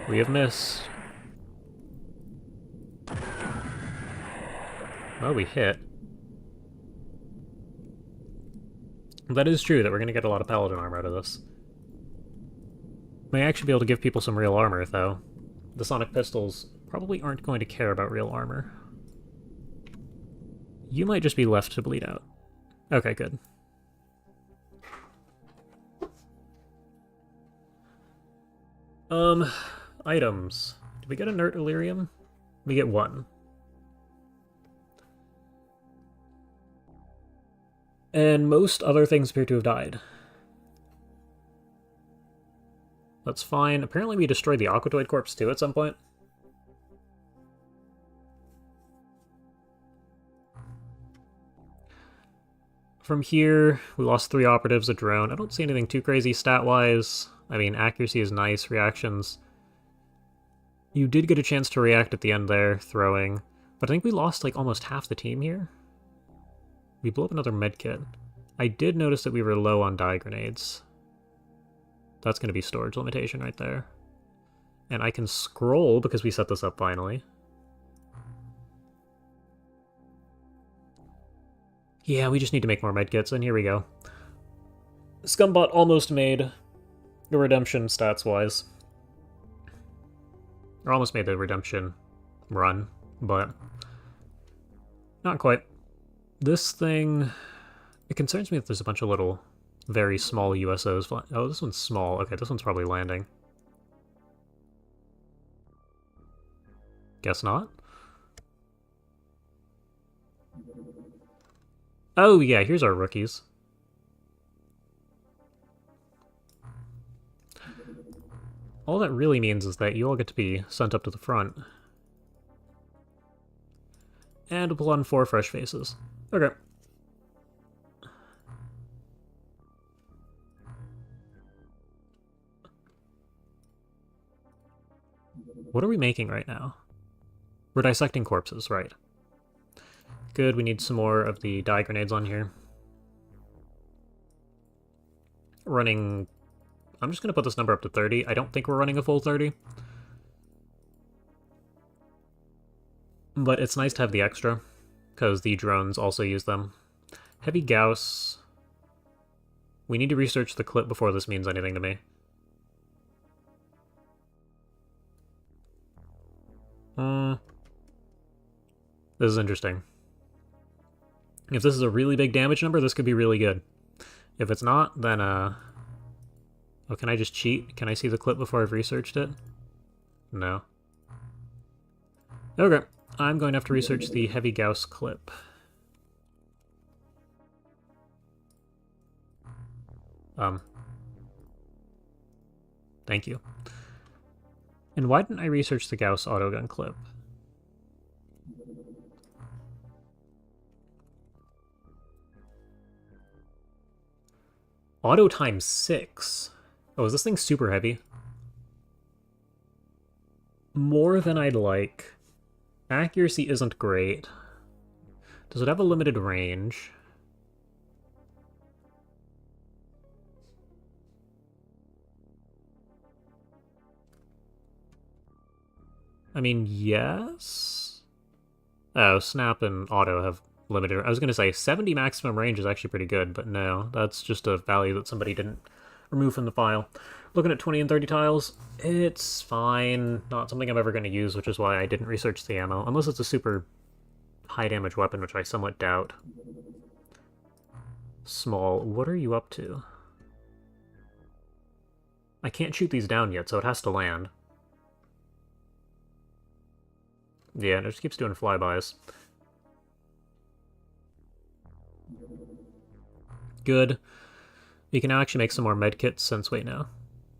We have missed. Well, we hit. That is true, that we're going to get a lot of paladin armor out of this. May actually be able to give people some real armor, though. The sonic pistols probably aren't going to care about real armor. You might just be left to bleed out. Okay, good. Items. Did we get inert Illyrium? We get one. And most other things appear to have died. That's fine. Apparently we destroyed the Aquatoid corpse too at some point. From here, we lost 3 operatives, a drone. I don't see anything too crazy stat-wise. I mean, accuracy is nice, reactions. You did get a chance to react at the end there, throwing. But I think we lost like almost half the team here. We blew up another medkit. I did notice that we were low on dye grenades. That's going to be storage limitation right there. And I can scroll because we set this up finally. Yeah, we just need to make more medkits, and here we go. Scumbot almost made the redemption stats-wise. Or almost made the redemption run, but not quite. This thing... It concerns me that there's a bunch of little, very small USOs flying. Oh, this one's small. Okay, this one's probably landing. Guess not. Oh, yeah, here's our rookies. All that really means is that you all get to be sent up to the front. And pull on 4 fresh faces. Okay. What are we making right now? We're dissecting corpses, right. Good, we need some more of the dye grenades on here. Running... I'm just going to put this number up to 30. I don't think we're running a full 30. But it's nice to have the extra, because the drones also use them. Heavy Gauss... We need to research the clip before this means anything to me. This is interesting. If this is a really big damage number, this could be really good. If it's not, then, oh, can I just cheat? Can I see the clip before I've researched it? No. Okay, I'm going to have to research the Heavy Gauss clip. Thank you. And why didn't I research the Gauss autogun clip? Auto times 6. Oh, is this thing super heavy? More than I'd like. Accuracy isn't great. Does it have a limited range? I mean, yes? Oh, Snap and Auto have limited... I was going to say, 70 maximum range is actually pretty good, but no, that's just a value that somebody didn't remove from the file. Looking at 20 and 30 tiles, it's fine. Not something I'm ever going to use, which is why I didn't research the ammo, unless it's a super high damage weapon, which I somewhat doubt. Small, what are you up to? I can't shoot these down yet, so it has to land. Yeah, it just keeps doing flybys. Good. We can now actually make some more medkits since, wait, no.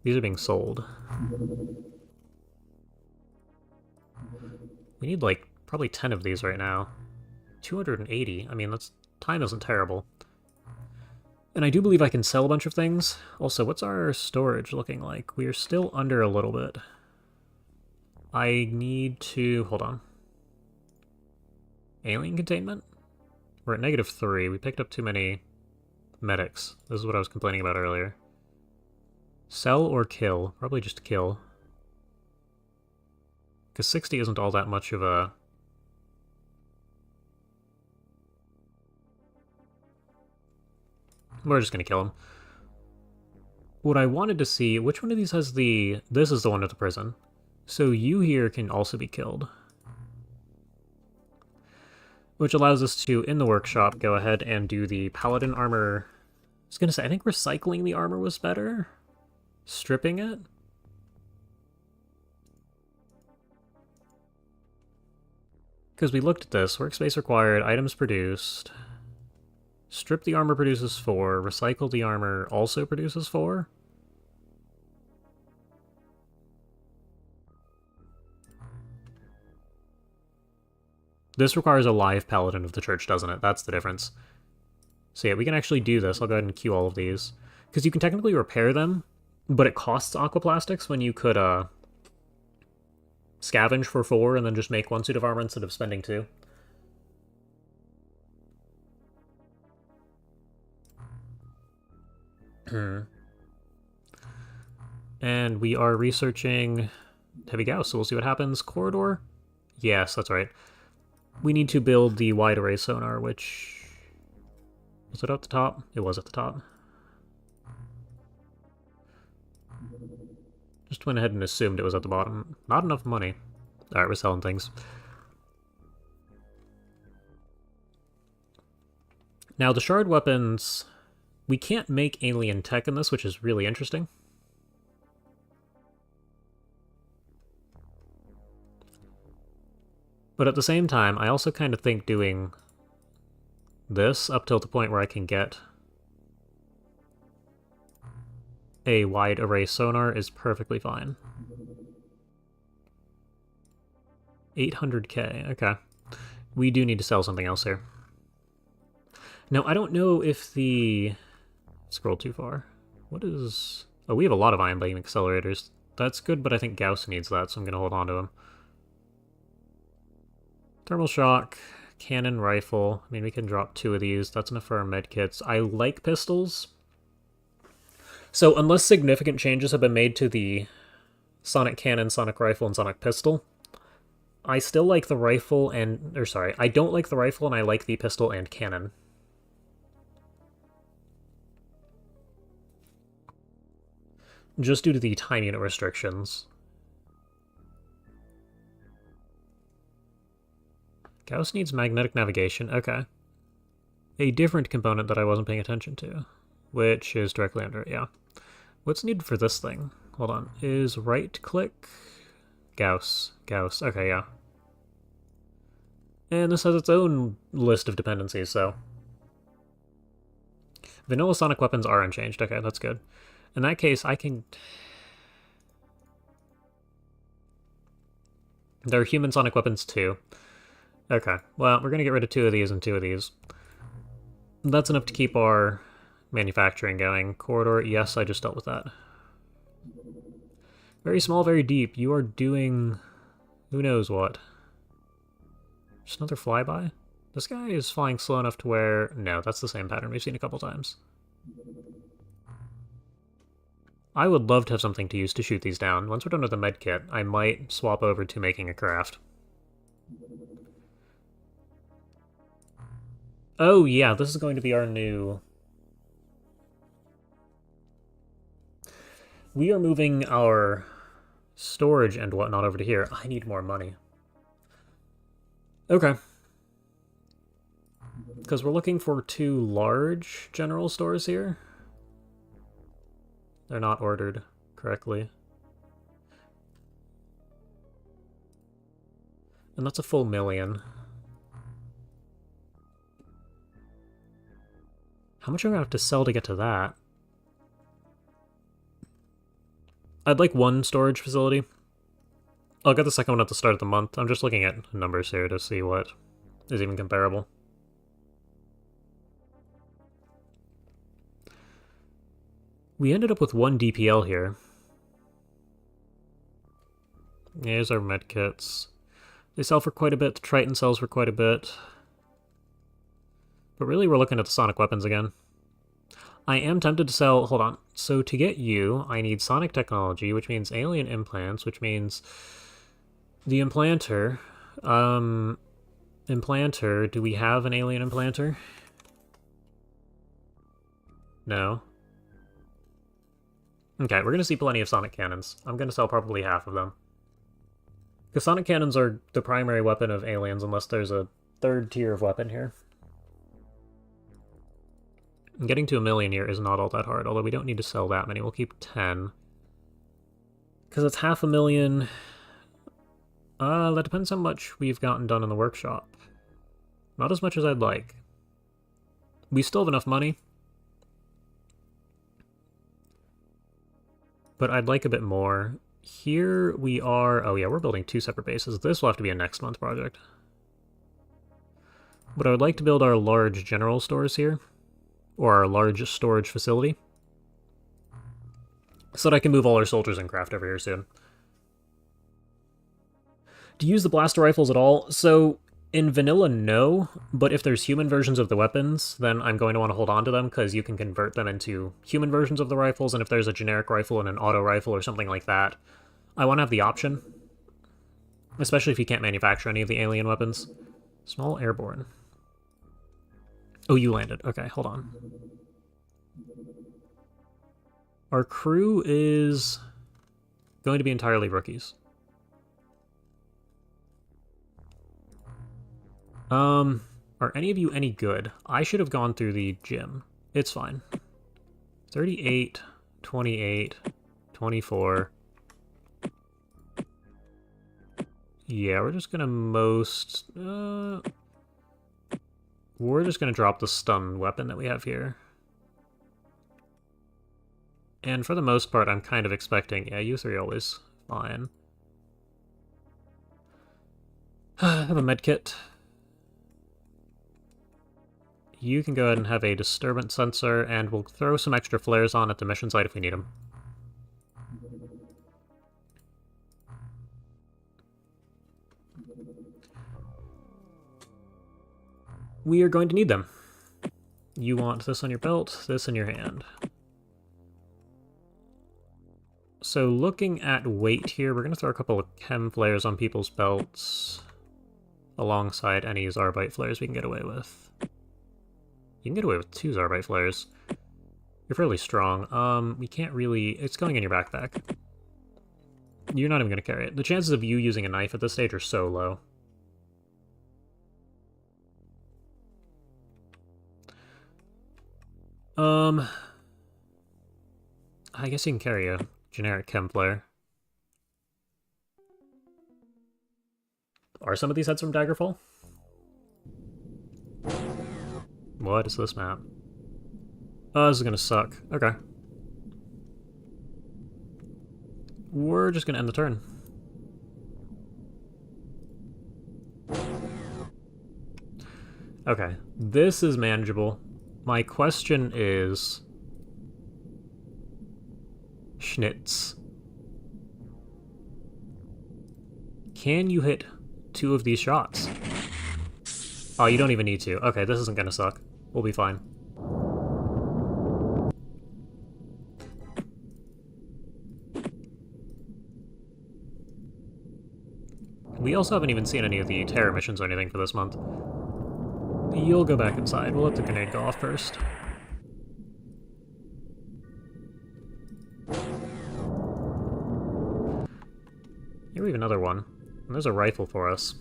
These are being sold. We need, like, probably 10 of these right now. 280. I mean, that's... time isn't terrible. And I do believe I can sell a bunch of things. Also, what's our storage looking like? We are still under a little bit. I need to... hold on. Alien containment? We're at -3. We picked up too many medics. This is what I was complaining about earlier. Sell or kill? Probably just kill. Because 60 isn't all that much of a... We're just going to kill him. What I wanted to see... which one of these has the... This is the one at the prison. So you here can also be killed. Which allows us to, in the workshop, go ahead and do the paladin armor. I was going to say, I think recycling the armor was better. Stripping it? Because we looked at this. Workspace required, items produced. Strip the armor produces 4. Recycle the armor also produces 4. This requires a live paladin of the church, doesn't it? That's the difference. So yeah, we can actually do this. I'll go ahead and queue all of these. Because you can technically repair them, but it costs aquaplastics when you could scavenge for 4 and then just make 1 suit of armor instead of spending 2. And we are researching Heavy Gauss, so we'll see what happens. Corridor? Yes, that's right. We need to build the wide array sonar, which... was it at the top? It was at the top. Just went ahead and assumed it was at the bottom. Not enough money. Alright, we're selling things. Now, the shard weapons... we can't make alien tech in this, which is really interesting. But at the same time, I also kind of think doing this up till the point where I can get a wide array sonar is perfectly fine. 800k, okay. We do need to sell something else here. Now, I don't know if the... scroll too far. What is... oh, we have a lot of ion beam accelerators. That's good, but I think Gauss needs that, so I'm going to hold on to him. Thermal shock, cannon, rifle. I mean, we can drop 2 of these. That's enough for our medkits. I like pistols. So unless significant changes have been made to the sonic cannon, sonic rifle, and sonic pistol, I still like the rifle and... or sorry, I don't like the rifle and I like the pistol and cannon. Just due to the time unit restrictions. Gauss needs magnetic navigation. Okay. A different component that I wasn't paying attention to, which is directly under it, yeah. What's needed for this thing? Hold on. Is right-click... Gauss. Gauss. Okay, yeah. And this has its own list of dependencies, so... Vanilla sonic weapons are unchanged. Okay, that's good. In that case, I can... There are human sonic weapons too. Okay, well, we're gonna get rid of 2 of these and 2 of these. That's enough to keep our manufacturing going. Corridor, yes, I just dealt with that. Very small, very deep. You are doing... who knows what. Just another flyby? This guy is flying slow enough to where... no, that's the same pattern we've seen a couple times. I would love to have something to use to shoot these down. Once we're done with the medkit, I might swap over to making a craft. Oh yeah, this is going to be our new... We are moving our storage and whatnot over to here. I need more money. Okay. Because we're looking for 2 large general stores here. They're not ordered correctly. And that's a full 1,000,000. How much am I going to have to sell to get to that? I'd like 1 storage facility. I'll get the second one at the start of the month. I'm just looking at numbers here to see what is even comparable. We ended up with 1 DPL here. Here's our medkits. They sell for quite a bit. The Triton sells for quite a bit. But really, we're looking at the sonic weapons again. I am tempted to sell... hold on. So to get you, I need sonic technology, which means alien implants, which means the implanter. Implanter. Do we have an alien implanter? No. Okay, we're going to see plenty of sonic cannons. I'm going to sell probably half of them. Because sonic cannons are the primary weapon of aliens, unless there's a 3rd tier of weapon here. Getting to 1,000,000 here is not all that hard, although we don't need to sell that many. We'll keep 10. Because it's 500,000. That depends how much we've gotten done in the workshop. Not as much as I'd like. We still have enough money. But I'd like a bit more. Here we are... oh yeah, we're building 2 separate bases. This will have to be a next month project. But I would like to build our large general stores here. Or our large storage facility. So that I can move all our soldiers and craft over here soon. To use the blaster rifles at all? So, in vanilla, no. But if there's human versions of the weapons, then I'm going to want to hold on to them, because you can convert them into human versions of the rifles, and if there's a generic rifle and an auto rifle or something like that, I want to have the option. Especially if you can't manufacture any of the alien weapons. Small airborne. Oh, you landed. Okay, hold on. Our crew is going to be entirely rookies. Are any of you any good? I should have gone through the gym. It's fine. 38, 28, 24. Yeah, we're just gonna we're just gonna drop the stun weapon that we have here. And for the most part, I'm kind of expecting... yeah, you 3 always fine. I have a medkit. You can go ahead and have a disturbance sensor, and we'll throw some extra flares on at the mission site if we need them. We are going to need them. You want this on your belt, this in your hand. So looking at weight here, we're going to throw a couple of chem flares on people's belts alongside any Zarbite flares we can get away with. You can get away with 2 Zarbite flares. You're fairly strong. We can't really... it's going in your backpack. You're not even going to carry it. The chances of you using a knife at this stage are so low. I guess you can carry a generic chem flare. Are some of these heads from Daggerfall? What is this map? Oh, this is gonna suck. Okay. We're just gonna end the turn. Okay, this is manageable. My question is... Schnitz. Can you hit 2 of these shots? Oh, you don't even need to. Okay, this isn't gonna suck. We'll be fine. We also haven't even seen any of the terror missions or anything for this month. You'll go back inside. We'll let the grenade go off first. Here we have another one. And there's a rifle for us.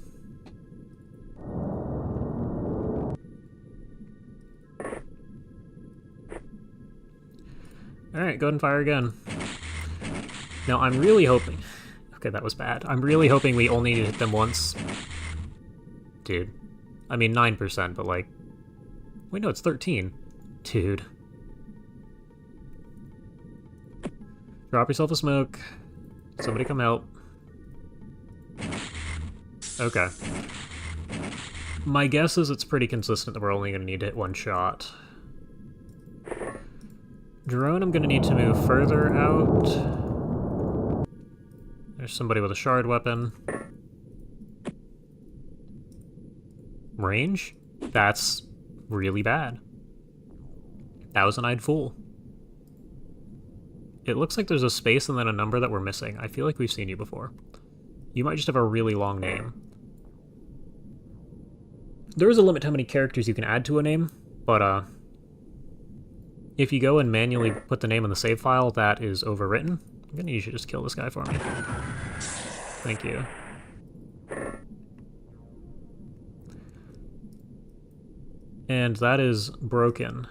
Alright, go ahead and fire again. Now, I'm really hoping... Okay, that was bad. I'm really hoping we only need to hit them once. Dude. I mean, 9%, but like... Wait, no, it's 13. Dude. Drop yourself a smoke. Somebody come help. Okay. My guess is it's pretty consistent that we're only going to need to hit one shot. Drone, I'm going to need to move further out. There's somebody with a shard weapon. Range? That's really bad. Thousand-eyed fool. It looks like there's a space and then a number that we're missing. I feel like we've seen you before. You might just have a really long name. There is a limit to how many characters you can add to a name, but if you go and manually put the name in the save file, that is overwritten. I'm gonna need you to just kill this guy for me. Thank you. And that is broken,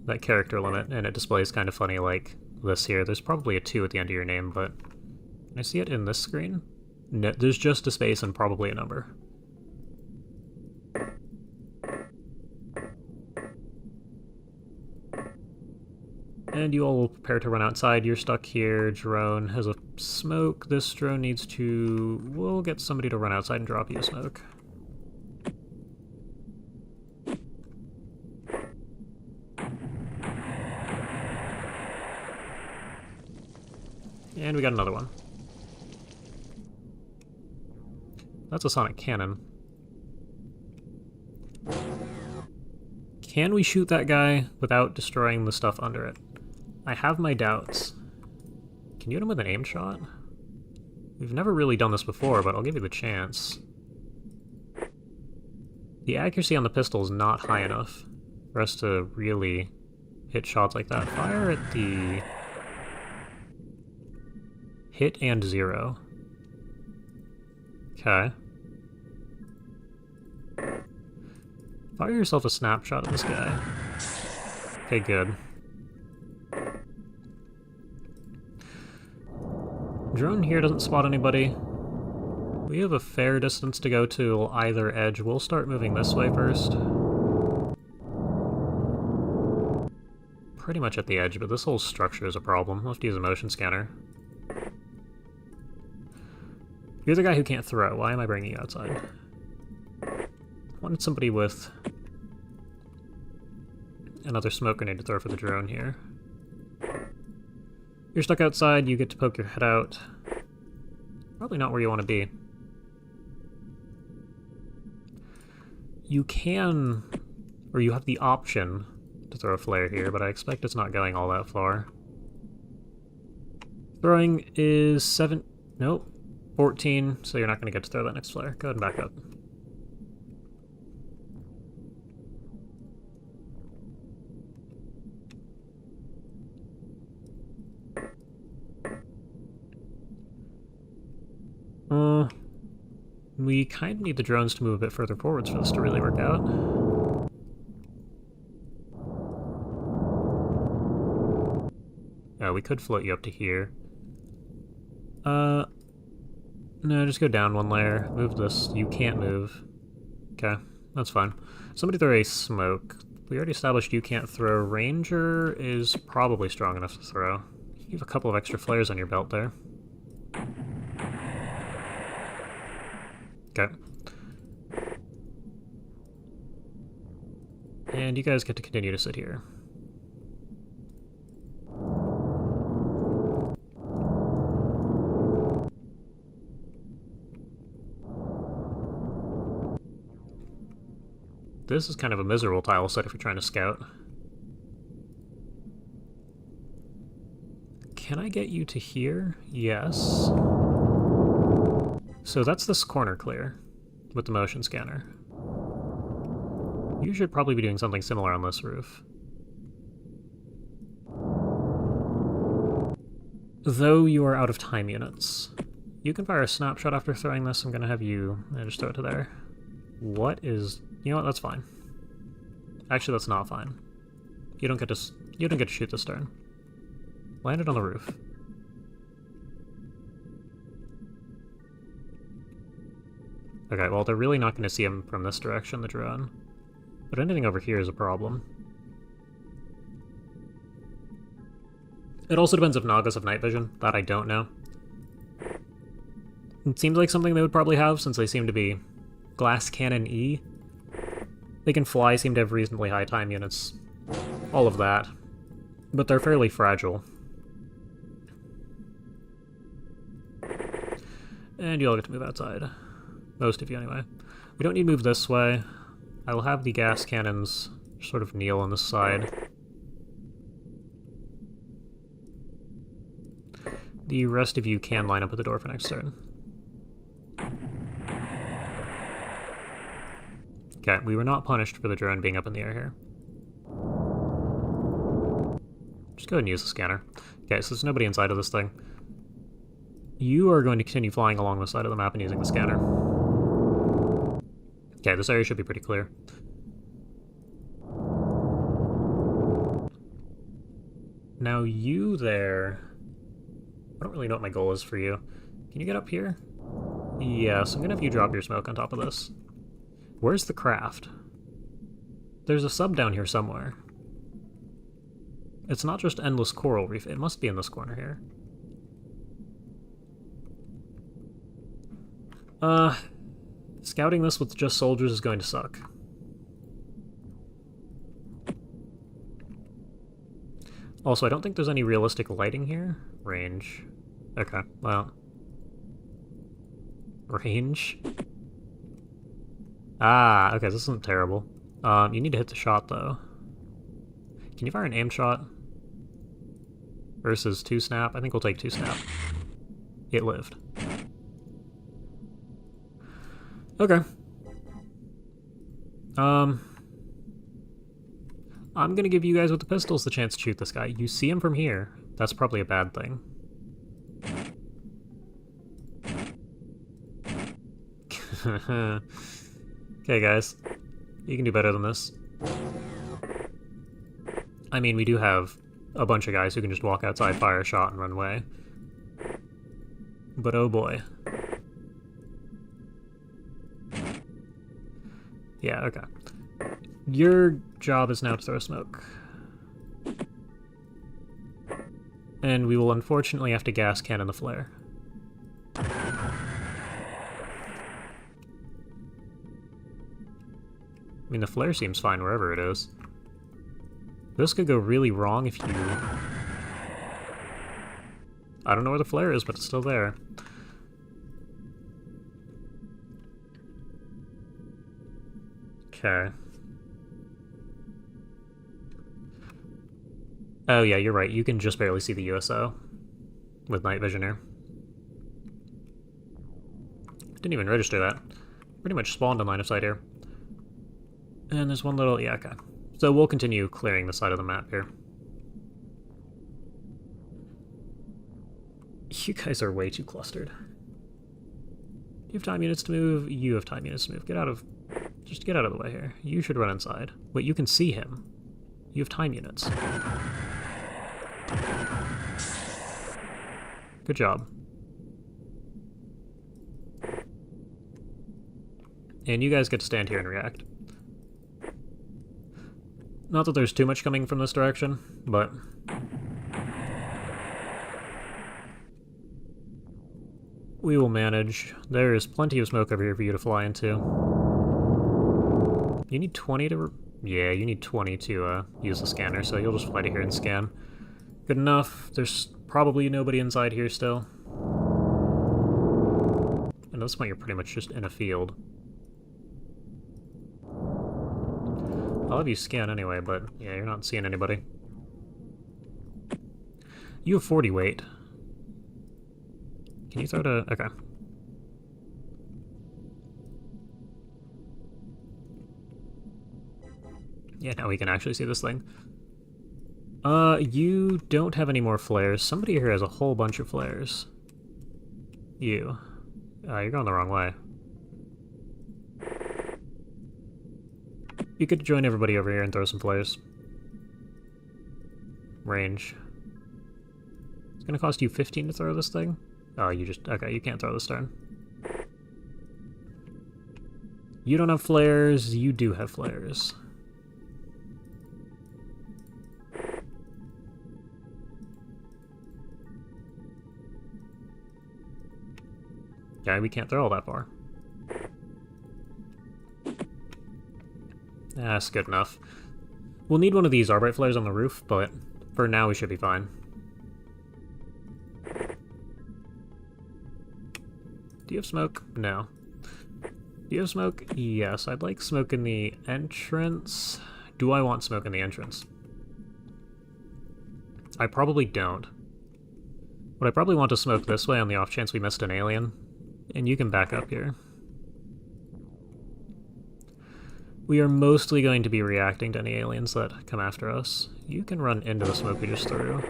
that character limit, and it displays kind of funny like this here. There's probably a 2 at the end of your name, but can I see it in this screen? No, there's just a space and probably a number. And you all will prepare to run outside. You're stuck here. Drone has a smoke. This drone needs to... We'll get somebody to run outside and drop you a smoke. And we got another one. That's a sonic cannon. Can we shoot that guy without destroying the stuff under it? I have my doubts. Can you hit him with an aim shot? We've never really done this before, but I'll give you the chance. The accuracy on the pistol is not high enough for us to really hit shots like that. Fire at the... Hit and 0. Okay. Fire yourself a snapshot of this guy. Okay, good. Drone here doesn't spot anybody. We have a fair distance to go to either edge. We'll start moving this way first. Pretty much at the edge, but this whole structure is a problem. We'll have to use a motion scanner. You're the guy who can't throw. Why am I bringing you outside? I wanted somebody with another smoke grenade to throw for the drone here. You're stuck outside, you get to poke your head out. Probably not where you want to be. You can, or you have the option to throw a flare here, but I expect it's not going all that far. Throwing is 7, nope, 14, so you're not going to get to throw that next flare. Go ahead and back up. We kind of need the drones to move a bit further forwards for this to really work out. we could float you up to here. No, just go down one layer. Move this. You can't move. Okay, that's fine. Somebody throw a smoke. We already established you can't throw. Ranger is probably strong enough to throw. You have a couple of extra flares on your belt there. Okay. And you guys get to continue to sit here. This is kind of a miserable tile set if you're trying to scout. Can I get you to here? Yes. So that's this corner clear with the motion scanner. You should probably be doing something similar on this roof. Though you are out of time units. You can fire a snapshot after throwing this. I'm going to have you just throw it to there. What is... You know what? That's fine. Actually, that's not fine. You don't get to shoot this turn. Land it on the roof. Okay, well, they're really not going to see him from this direction, the drone. But anything over here is a problem. It also depends if Nagas have night vision. That I don't know. It seems like something they would probably have, since they seem to be glass cannon E. They can fly, seem to have reasonably high time units. All of that. But they're fairly fragile. And you all get to move outside. Most of you, anyway. We don't need to move this way. I will have the gas cannons sort of kneel on this side. The rest of you can line up at the door for next turn. Okay, we were not punished for the drone being up in the air here. Just go ahead and use the scanner. Okay, so there's nobody inside of this thing. You are going to continue flying along the side of the map and using the scanner. Okay, this area should be pretty clear. Now you there... I don't really know what my goal is for you. Can you get up here? Yes, I'm gonna have you drop your smoke on top of this. Where's the craft? There's a sub down here somewhere. It's not just endless coral reef, it must be in this corner here. Scouting this with just soldiers is going to suck. Also, I don't think there's any realistic lighting here. Range. Okay, well. Range? Ah, okay, this isn't terrible. You need to hit the shot, though. Can you fire an aim shot? Versus 2 snap? I think we'll take 2 snap. It lived. Okay. I'm gonna give you guys with the pistols the chance to shoot this guy. You see him from here. That's probably a bad thing. Okay, guys. You can do better than this. I mean, we do have a bunch of guys who can just walk outside, fire a shot, and run away. But oh boy. Yeah, okay. Your job is now to throw smoke. And we will unfortunately have to gas cannon the flare. I mean, the flare seems fine wherever it is. This could go really wrong if you... I don't know where the flare is, but it's still there. Okay. Oh yeah, you're right. You can just barely see the USO with night vision here. Didn't even register that. Pretty much spawned in line of sight here. And there's one little... yeah, okay. So we'll continue clearing the side of the map here. You guys are way too clustered. You have time units to move. You have time units to move. Get out of... just get out of the way here. You should run inside. Wait, you can see him. You have time units. Good job. And you guys get to stand here and react. Not that there's too much coming from this direction, but... we will manage. There is plenty of smoke over here for you to fly into. You need 20 to... yeah, you need 20 to use the scanner, so you'll just fly to here and scan. Good enough. There's probably nobody inside here still. And at this point you're pretty much just in a field. I'll have you scan anyway, but yeah, you're not seeing anybody. You have 40 weight. Can you throw to... okay. Yeah, now we can actually see this thing. You don't have any more flares. Somebody here has a whole bunch of flares. You. You're going the wrong way. You could join everybody over here and throw some flares. Range. It's gonna cost you 15 to throw this thing? Oh, you just... okay, you can't throw this turn. You don't have flares, you do have flares. Yeah, we can't throw all that far. That's good enough. We'll need one of these Arborite flares on the roof, but for now we should be fine. Do you have smoke? No. Do you have smoke? Yes, I'd like smoke in the entrance. Do I want smoke in the entrance? I probably don't. What I probably want to smoke this way on the off chance we missed an alien. And you can back up here. We are mostly going to be reacting to any aliens that come after us. You can run into the smoke we just threw.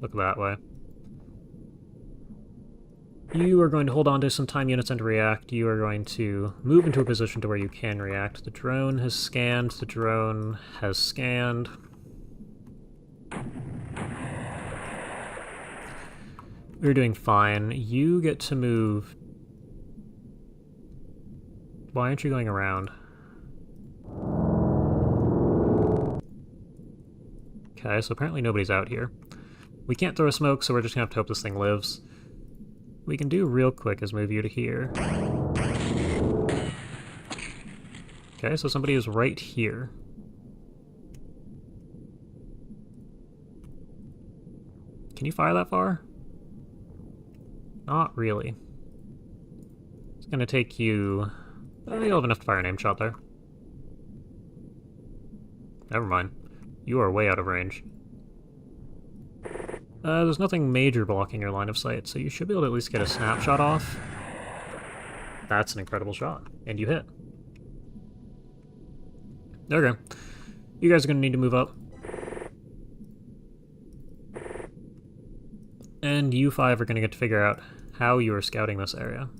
Look that way. You are going to hold on to some time units and react. You are going to move into a position to where you can react. The drone has scanned. The drone has scanned. We're doing fine. You get to move... why aren't you going around? Okay, so apparently nobody's out here. We can't throw smoke, so we're just gonna have to hope this thing lives. We can do real quick is move you to here. Okay, so somebody is right here. Can you fire that far? Not really. It's gonna take you... you'll have enough to fire an aim shot there. Never mind. You are way out of range. There's nothing major blocking your line of sight, so you should be able to at least get a snapshot off. That's an incredible shot. And you hit. Okay. You guys are gonna need to move up. And you five are gonna get to figure out how you are scouting this area.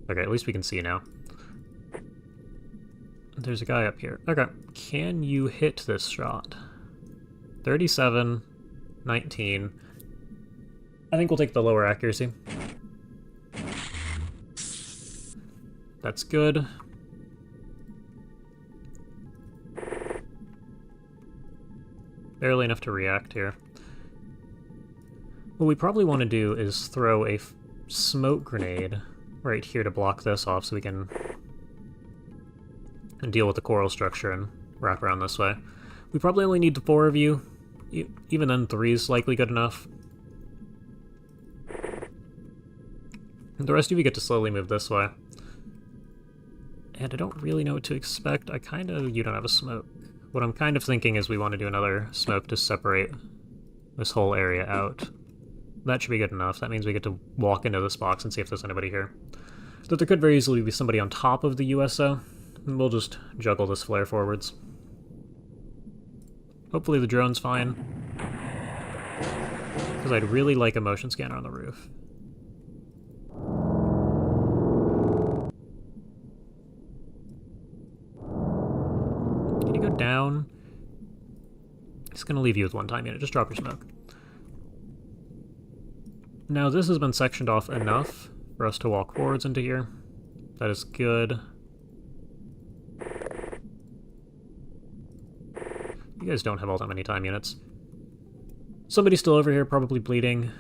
Okay, at least we can see now. There's a guy up here. Okay, can you hit this shot? 37, 19. I think we'll take the lower accuracy. That's good. Barely enough to react here. What we probably want to do is throw a smoke grenade right here to block this off so we can deal with the coral structure and wrap around this way. We probably only need the 4 of you. Even then, 3 is likely good enough. And the rest of you get to slowly move this way. And I don't really know what to expect. You don't have a smoke. What I'm kind of thinking is we want to do another smoke to separate this whole area out. That should be good enough. That means we get to walk into this box and see if there's anybody here. Though there could very easily be somebody on top of the USO. And we'll just juggle this flare forwards. Hopefully the drone's fine. Because I'd really like a motion scanner on the roof. Can you go down? Just gonna leave you with 1 time unit. Just drop your smoke. Now this has been sectioned off enough for us to walk forwards into here. That is good. You guys don't have all that many time units. Somebody's still over here, probably bleeding.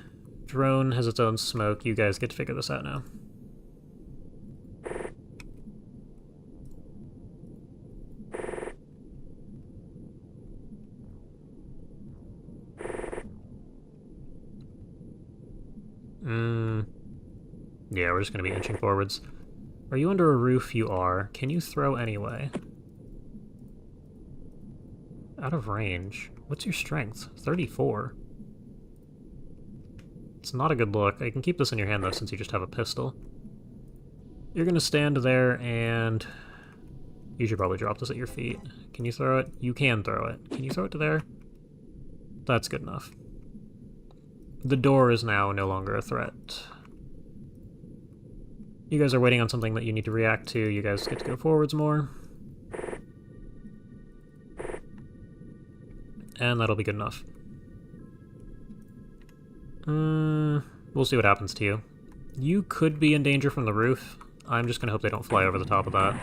Drone has its own smoke. You guys get to figure this out now. Yeah, we're just going to be inching forwards. Are you under a roof? You are. Can you throw anyway? Out of range. What's your strength? 34. It's not a good look. I can keep this in your hand, though, since you just have a pistol. You're going to stand there, and you should probably drop this at your feet. Can you throw it? You can throw it. Can you throw it to there? That's good enough. The door is now no longer a threat. You guys are waiting on something that you need to react to. You guys get to go forwards more. And that'll be good enough. We'll see what happens to you. You could be in danger from the roof. I'm just gonna hope they don't fly over the top of that.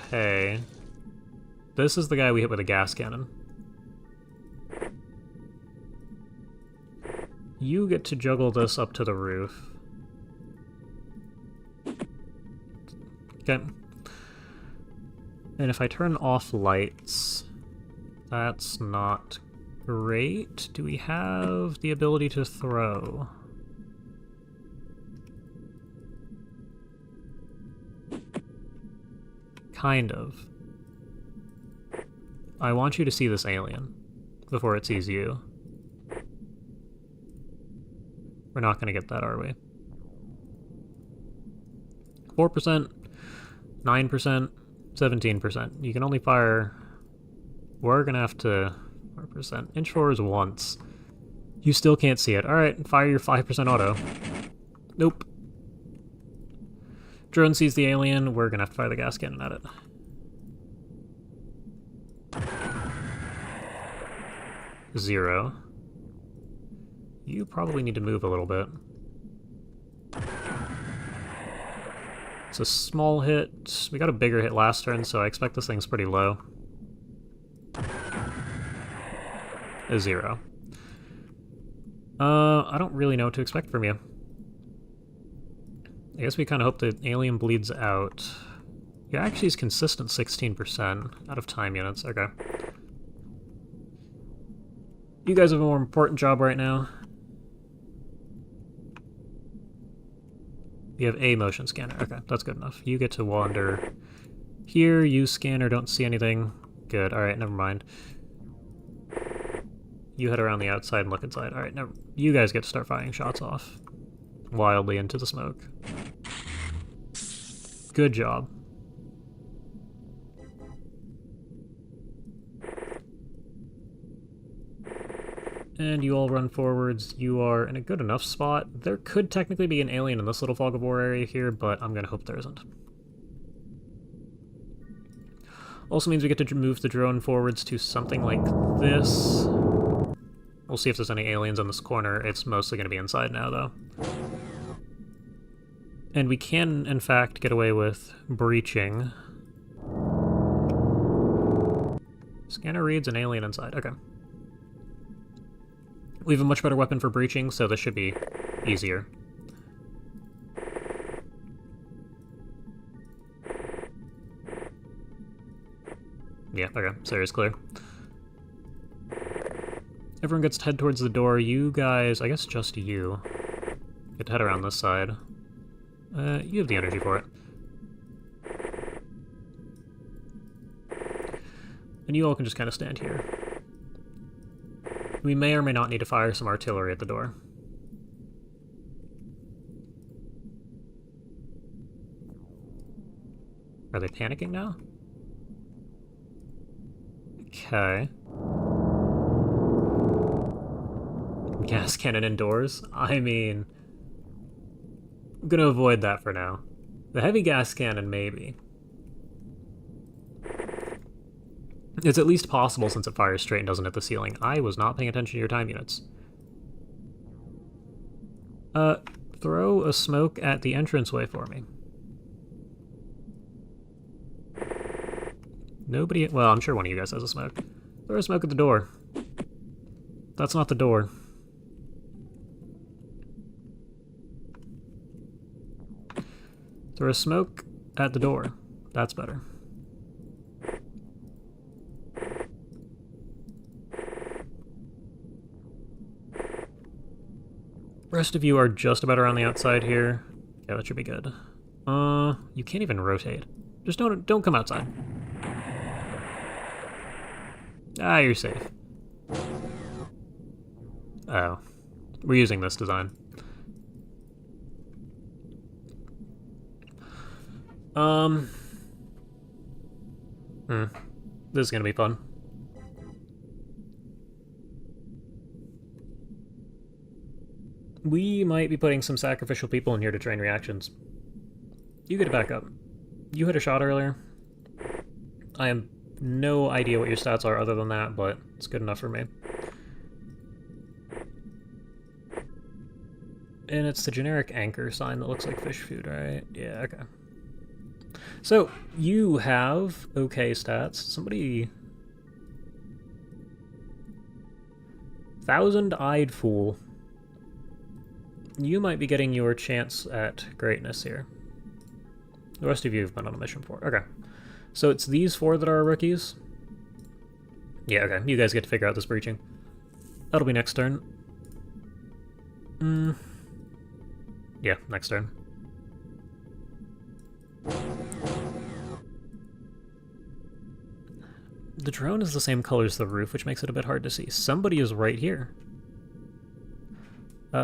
Okay. This is the guy we hit with a gas cannon. You get to juggle this up to the roof. Okay. And if I turn off lights, that's not great. Do we have the ability to throw? Kind of. I want you to see this alien before it sees you. We're not going to get that, are we? 4%, 9%, 17%. You can only fire... We're going to have to... 4%. Inch forwards once. You still can't see it. Alright, fire your 5% auto. Nope. Drone sees the alien. We're going to have to fire the gas cannon at it. Zero. You probably need to move a little bit. It's a small hit. We got a bigger hit last turn, so I expect this thing's pretty low. A 0. I don't really know what to expect from you. I guess we kind of hope the alien bleeds out. Yeah, actually is consistent 16% out of time units. Okay. You guys have a more important job right now. You have a motion scanner. Okay, that's good enough. You get to wander here. You scanner, don't see anything. Good. Alright, never mind. You head around the outside and look inside. Alright, never. You guys get to start firing shots off. Wildly into the smoke. Good job. And you all run forwards. You are in a good enough spot. There could technically be an alien in this little fog of war area here, but I'm gonna hope there isn't. Also means we get to move the drone forwards to something like this. We'll see if there's any aliens in this corner. It's mostly gonna be inside now, though. And we can, in fact, get away with breaching. Scanner reads an alien inside. Okay. We have a much better weapon for breaching, so this should be easier. Yeah, okay, Sirius clear. Everyone gets to head towards the door. You guys, I guess just you, get to head around this side. You have the energy for it. And you all can just kind of stand here. We may or may not need to fire some artillery at the door. Are they panicking now? Okay. Gas cannon indoors? I mean... I'm gonna avoid that for now. The heavy gas cannon, maybe. It's at least possible since it fires straight and doesn't hit the ceiling. I was not paying attention to your time units. Throw a smoke at the entranceway for me. Nobody... Well, I'm sure one of you guys has a smoke. Throw a smoke at the door. That's not the door. Throw a smoke at the door. That's better. Rest of you are just about around the outside here. Yeah, that should be good. You can't even rotate. Just don't come outside. Ah, you're safe. Oh. We're using this design. This is gonna be fun. We might be putting some sacrificial people in here to train reactions. You get it back up. You hit a shot earlier. I have no idea what your stats are other than that, but it's good enough for me. And it's the generic anchor sign that looks like fish food, right? Yeah, okay. So, you have okay stats. Somebody... 1,000-eyed fool. You might be getting your chance at greatness here. The rest of you have been on a mission for. Okay. So it's these four that are rookies? Yeah, okay. You guys get to figure out this breaching. That'll be next turn. Yeah, next turn. The drone is the same color as the roof, which makes it a bit hard to see. Somebody is right here.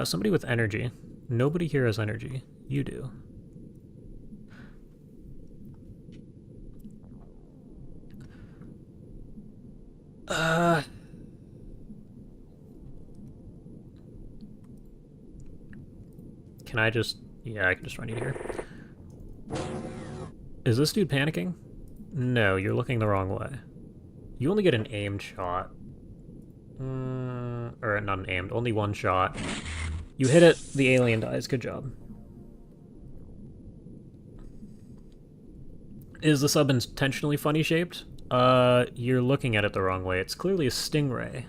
Somebody with energy. Nobody here has energy. You do. Can I just... Yeah, I can just run you here. Is this dude panicking? No, you're looking the wrong way. You only get an aimed shot. Or not an aimed, only one shot. You hit it, the alien dies. Good job. Is the sub intentionally funny shaped? You're looking at it the wrong way. It's clearly a stingray.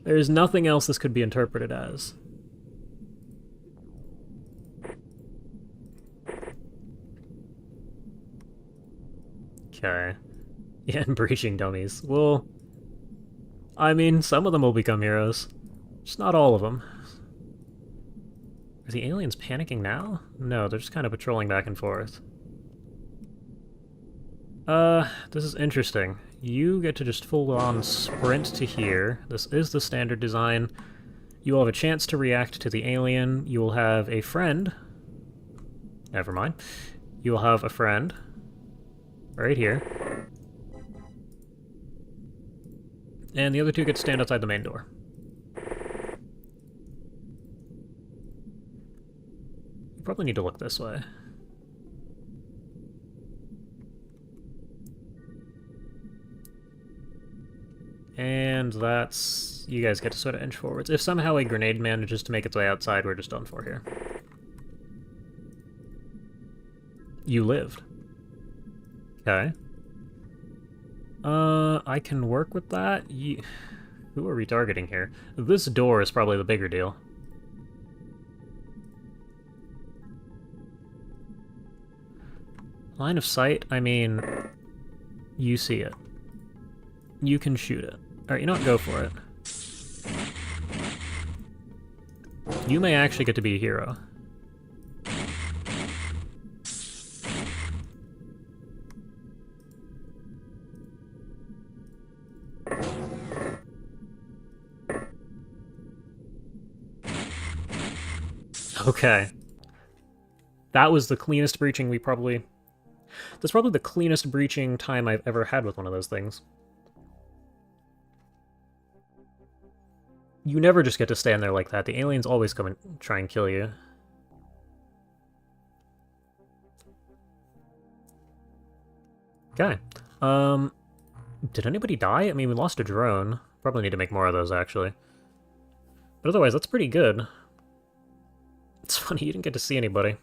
There's nothing else this could be interpreted as. Okay. Yeah, and breaching dummies. Well, I mean, some of them will become heroes. Just not all of them. Are the aliens panicking now? No, they're just kind of patrolling back and forth. This is interesting. You get to just full-on sprint to here. This is the standard design. You will have a chance to react to the alien. You will have a friend. Never mind. You will have a friend. Right here. And the other two get to stand outside the main door. You probably need to look this way. And that's... You guys get to sort of inch forwards. If somehow a grenade manages to make its way outside, we're just done for here. You lived. Okay. I can work with that. Who are we targeting here? This door is probably the bigger deal. Line of sight, I mean... You see it. You can shoot it. Alright, you know what? Go for it. You may actually get to be a hero. Okay. That was the cleanest breaching we probably... That's probably the cleanest breaching time I've ever had with one of those things. You never just get to stand there like that. The aliens always come and try and kill you. Okay. Did anybody die? I mean, we lost a drone. Probably need to make more of those, actually. But otherwise, that's pretty good. It's funny, you didn't get to see anybody.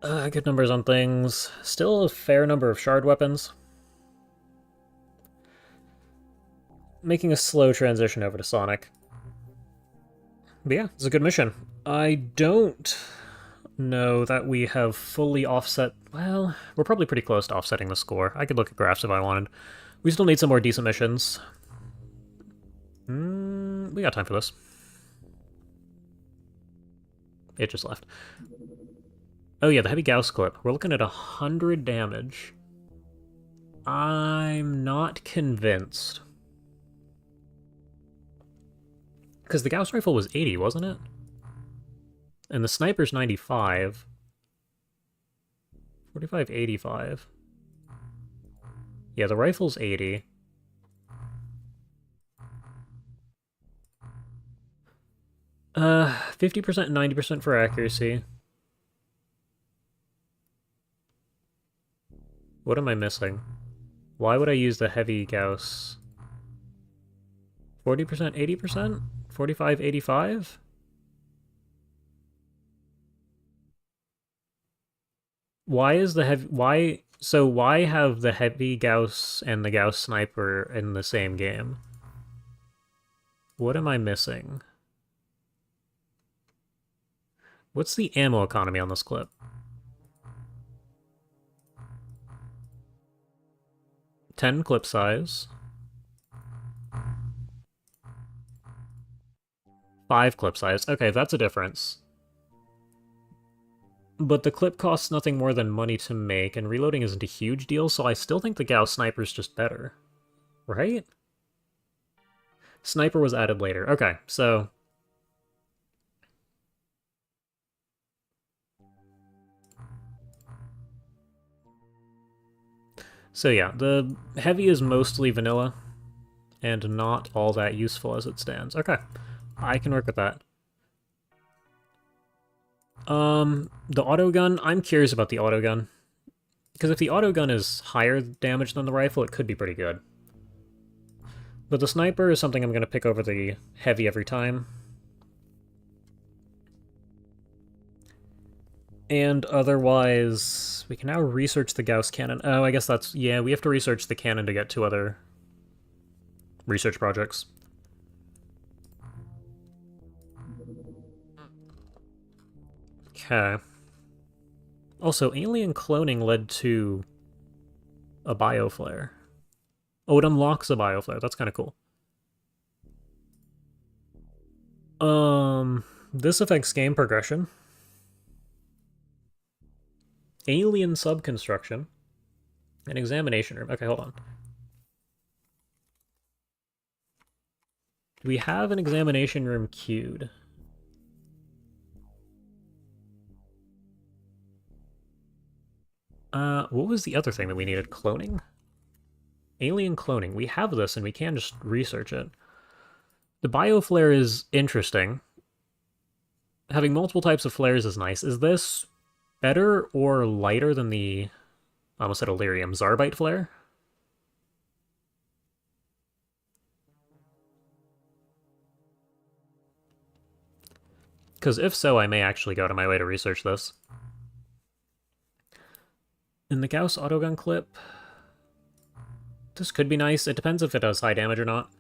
Good numbers on things. Still a fair number of shard weapons. Making a slow transition over to Sonic. But yeah, it's a good mission. I don't know that we have fully offset... Well, we're probably pretty close to offsetting the score. I could look at graphs if I wanted. We still need some more decent missions. We got time for this. It just left. Oh yeah, the heavy Gauss clip. We're looking at 100 damage. I'm not convinced. Because the Gauss rifle was 80, wasn't it? And the sniper's 95. 45, 85. Yeah, the rifle's 80. Uh, 50% and 90% for accuracy. What am I missing? Why would I use the heavy Gauss? 40%, 80%? 45, 85? Why is the heavy... why have the heavy Gauss and the Gauss sniper in the same game? What am I missing? What's the ammo economy on this clip? 10 clip size. 5 clip size. Okay, that's a difference. But the clip costs nothing more than money to make, and reloading isn't a huge deal, so I still think the Gauss sniper's just better. Right? Sniper was added later. Okay, so... So yeah, the heavy is mostly vanilla, and not all that useful as it stands. Okay, I can work with that. The autogun, I'm curious about the autogun. Because if the autogun is higher damage than the rifle, it could be pretty good. But the sniper is something I'm going to pick over the heavy every time. And otherwise, we can now research the Gauss cannon. Oh, I guess that's... Yeah, we have to research the cannon to get to other research projects. Okay. Also, alien cloning led to a bioflare. Oh, it unlocks a bioflare. That's kind of cool. This affects game progression. Alien subconstruction. An examination room. Okay, hold on. Do we have an examination room queued? What was the other thing that we needed? Cloning? Alien cloning. We have this, and we can just research it. The bioflare is interesting. Having multiple types of flares is nice. Is this better or lighter than the... I almost said Illyrium. Zarbite flare? Because if so, I may actually go to my way to research this. In the Gauss autogun clip... This could be nice. It depends if it does high damage or not.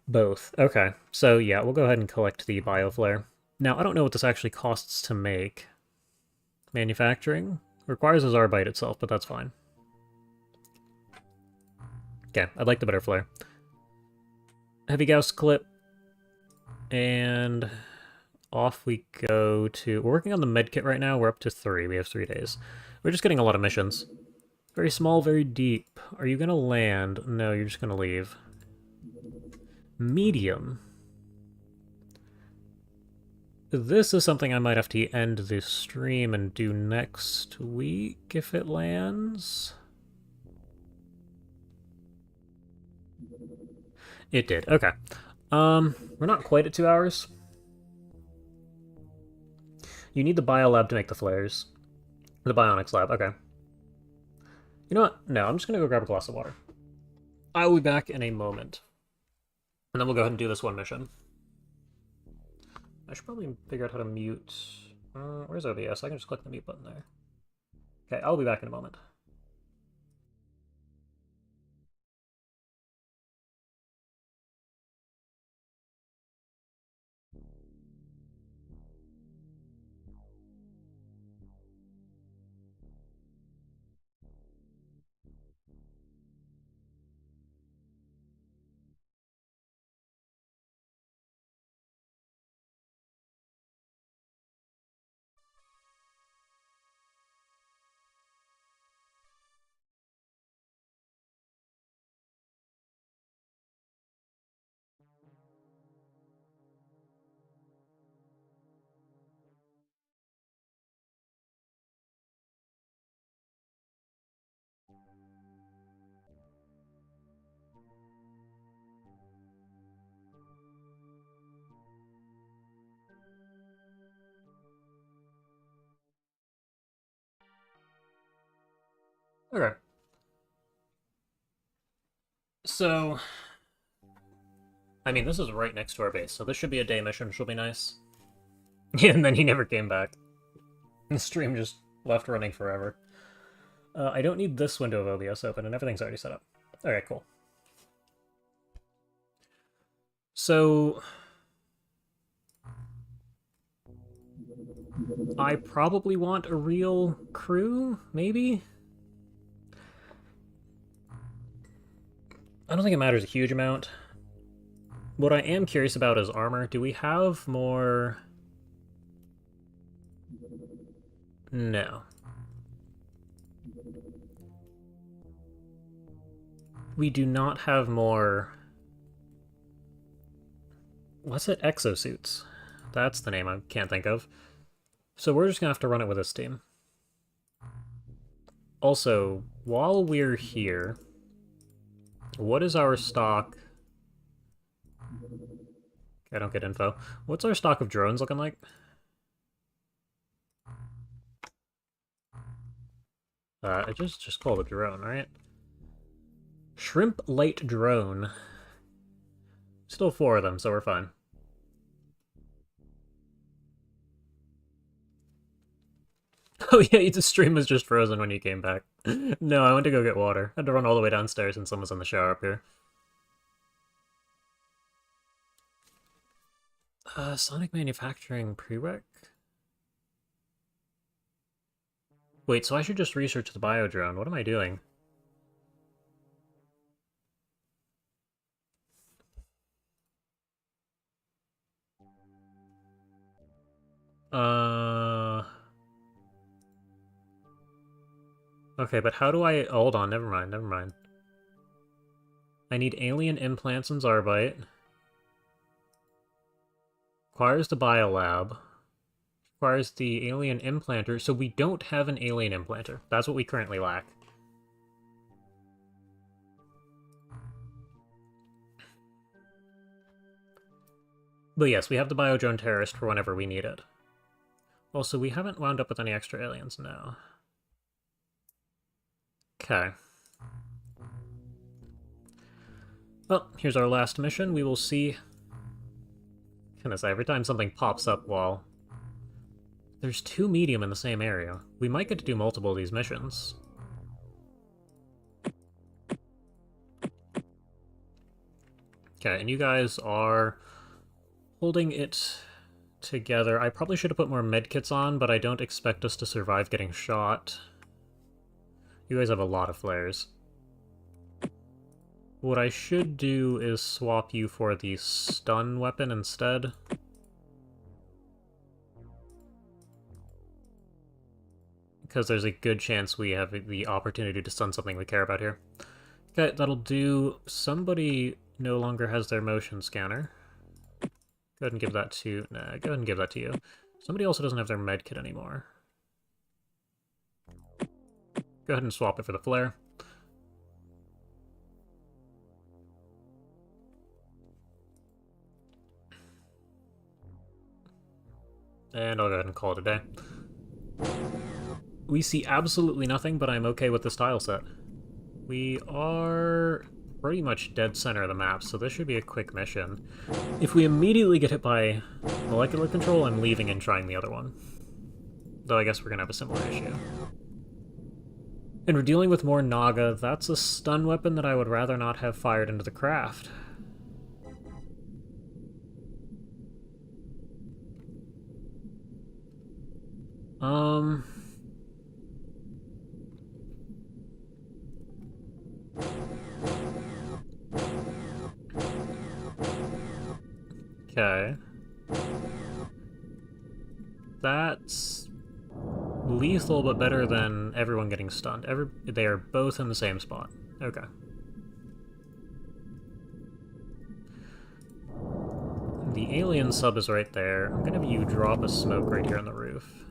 Both. Okay. So yeah, we'll go ahead and collect the bioflare. Now, I don't know what this actually costs to make. Manufacturing? Requires a Zarbite itself, but that's fine. Okay, I'd like the better flare. Heavy Gauss clip. And off we go to... We're working on the medkit right now. We're up to 3. We have 3 days. We're just getting a lot of missions. Very small, very deep. Are you going to land? No, you're just going to leave. Medium. This is something I might have to end the stream and do next week if it lands. It did. Okay. We're not quite at 2 hours. You need the biolab to make the flares. The bionics lab. Okay. You know what? No, I'm just gonna go grab a glass of water. I will be back in a moment. And then we'll go ahead and do this one mission. I should probably figure out how to mute. Where's OBS? I can just click the mute button there. Okay, I'll be back in a moment. Okay. So, I mean, this is right next to our base, so this should be a day mission, which will be nice. Yeah, and then he never came back. The stream just left running forever. I don't need this window of OBS open, and everything's already set up. Okay, cool. So, I probably want a real crew, maybe? I don't think it matters a huge amount. What I am curious about is armor. Do we have more... No. We do not have more... What's it? Exosuits. That's the name I can't think of. So we're just gonna have to run it with this team. Also, while we're here, what is our stock... I don't get info. What's our stock of drones looking like? It just called a drone, right? Shrimp light drone. Still 4 of them, so we're fine. Oh yeah, the stream was just frozen when you came back. No, I went to go get water. I had to run all the way downstairs and someone's in the shower up here. Sonic Manufacturing prereq? Wait, so I should just research the biodrone. What am I doing? Okay, but how do I... Hold on, never mind, never mind. I need alien implants and Zarbite. Requires the biolab. Requires the alien implanter, so we don't have an alien implanter. That's what we currently lack. But yes, we have the biodrone terrorist for whenever we need it. Also, we haven't wound up with any extra aliens now. Okay. Well, here's our last mission. We will see... Goodness, every time something pops up while... There's 2 medium in the same area. We might get to do multiple of these missions. Okay, and you guys are holding it together. I probably should have put more medkits on, but I don't expect us to survive getting shot. You guys have a lot of flares. What I should do is swap you for the stun weapon instead. Because there's a good chance we have the opportunity to stun something we care about here. Okay, that'll do. Somebody no longer has their motion scanner. Go ahead and give that to... Nah, go ahead and give that to you. Somebody also doesn't have their medkit anymore. Go ahead and swap it for the flare. And I'll go ahead and call it a day. We see absolutely nothing, but I'm okay with this tile set. We are pretty much dead center of the map, so this should be a quick mission. If we immediately get hit by molecular control, I'm leaving and trying the other one. Though I guess we're gonna have a similar issue. And we're dealing with more Naga. That's a stun weapon that I would rather not have fired into the craft. Okay. That's lethal, but better than everyone getting stunned. They are both in the same spot. Okay. The alien sub is right there. I'm gonna have you drop a smoke right here on the roof.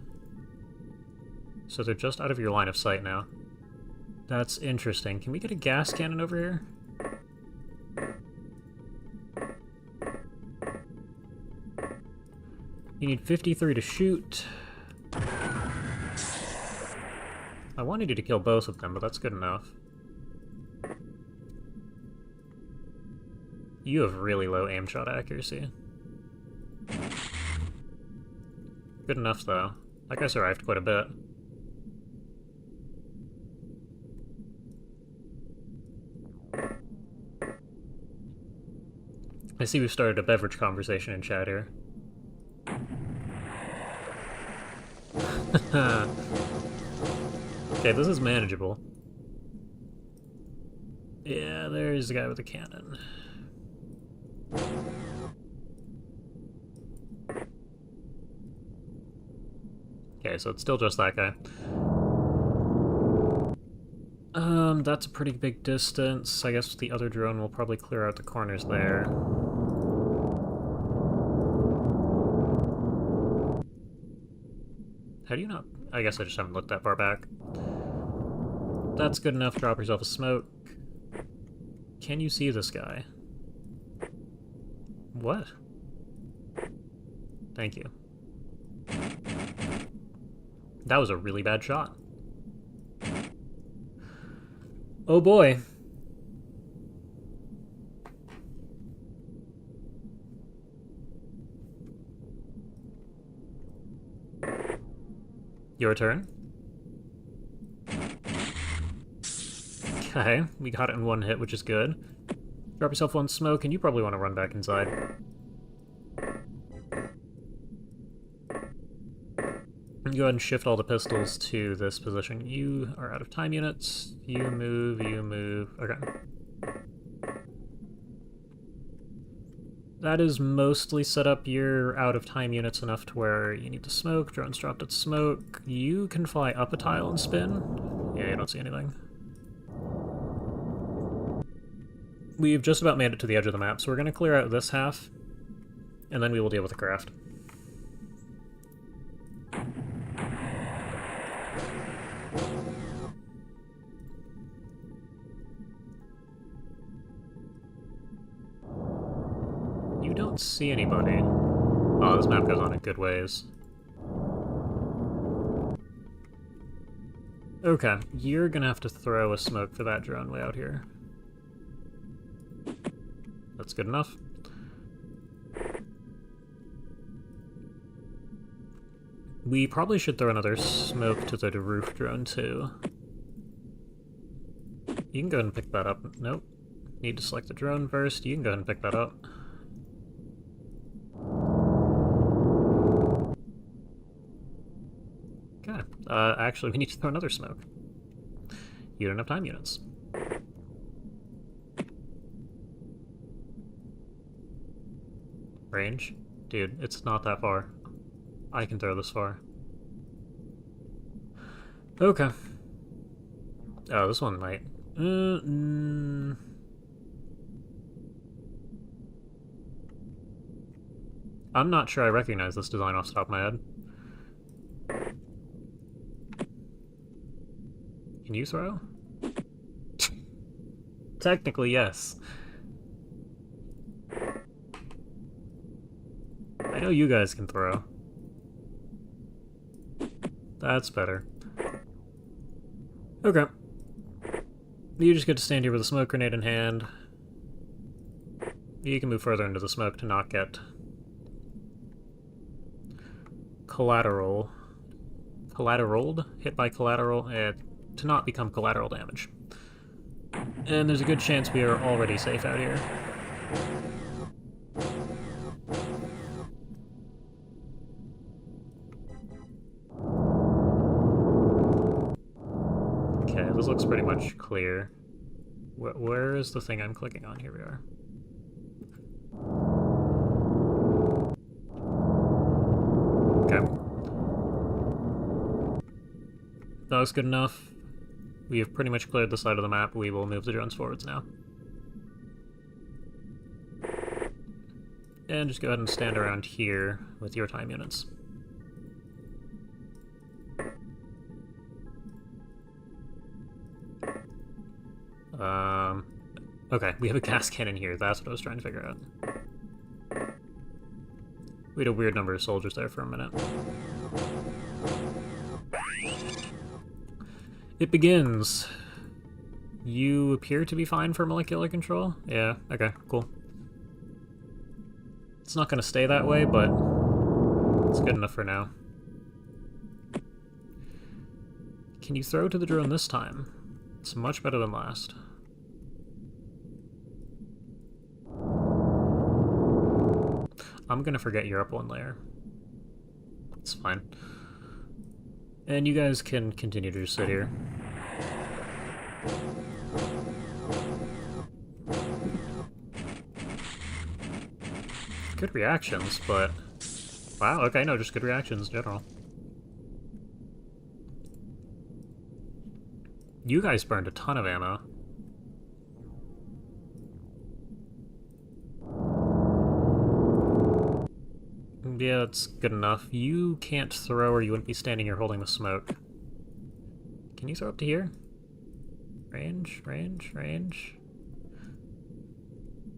So they're just out of your line of sight now. That's interesting. Can we get a gas cannon over here? You need 53 to shoot. I wanted you to kill both of them, but that's good enough. You have really low aim shot accuracy. Good enough, though. That guy survived quite a bit. I see we've started a beverage conversation in chat here. Okay, this is manageable. Yeah, there's the guy with the cannon. Okay, so it's still just that guy. That's a pretty big distance. I guess the other drone will probably clear out the corners there. How do you not? I guess I just haven't looked that far back. That's good enough. Drop yourself a smoke. Can you see this guy? What? Thank you. That was a really bad shot. Oh boy. Your turn. Okay, we got it in one hit, which is good. Drop yourself one smoke, and you probably want to run back inside. Go ahead and shift all the pistols to this position. You are out of time units. You move, you move. Okay. That is mostly set up. You're out of time units enough to where you need to smoke. Drone's dropped its smoke. You can fly up a tile and spin. Yeah, you don't see anything. We've just about made it to the edge of the map, so we're going to clear out this half, and then we will deal with the craft. You don't see anybody. Oh, this map goes on a good ways. Okay, you're gonna have to throw a smoke for that drone way out here. That's good enough. We probably should throw another smoke to the roof drone, too. You can go ahead and pick that up. Nope. Need to select the drone first. You can go ahead and pick that up. Okay. Actually, we need to throw another smoke. You don't have time units. Range? Dude, it's not that far. I can throw this far. Okay. Oh, this one might. I'm not sure I recognize this design off the top of my head. Can you throw? Technically, yes. I know you guys can throw. That's better. Okay. You just get to stand here with a smoke grenade in hand. You can move further into the smoke to not get collateraled? Hit by collateral? To not become collateral damage. And there's a good chance we are already safe out here. Okay, this looks pretty much clear. Where is the thing I'm clicking on? Here we are. Okay. That was good enough. We have pretty much cleared the side of the map. We will move the drones forwards now. And just go ahead and stand around here with your time units. Okay, we have a gas cannon here. That's what I was trying to figure out. We had a weird number of soldiers there for a minute. It begins. You appear to be fine for molecular control? Yeah, okay, cool. It's not going to stay that way, but it's good enough for now. Can you throw to the drone this time? It's much better than last. I'm going to forget you're up one layer. It's fine. And you guys can continue to just sit here. Good reactions, but... Wow, okay, no, just good reactions in general. You guys burned a ton of ammo. Yeah, that's good enough. You can't throw or you wouldn't be standing here holding the smoke. Can you throw up to here? Range, range, range.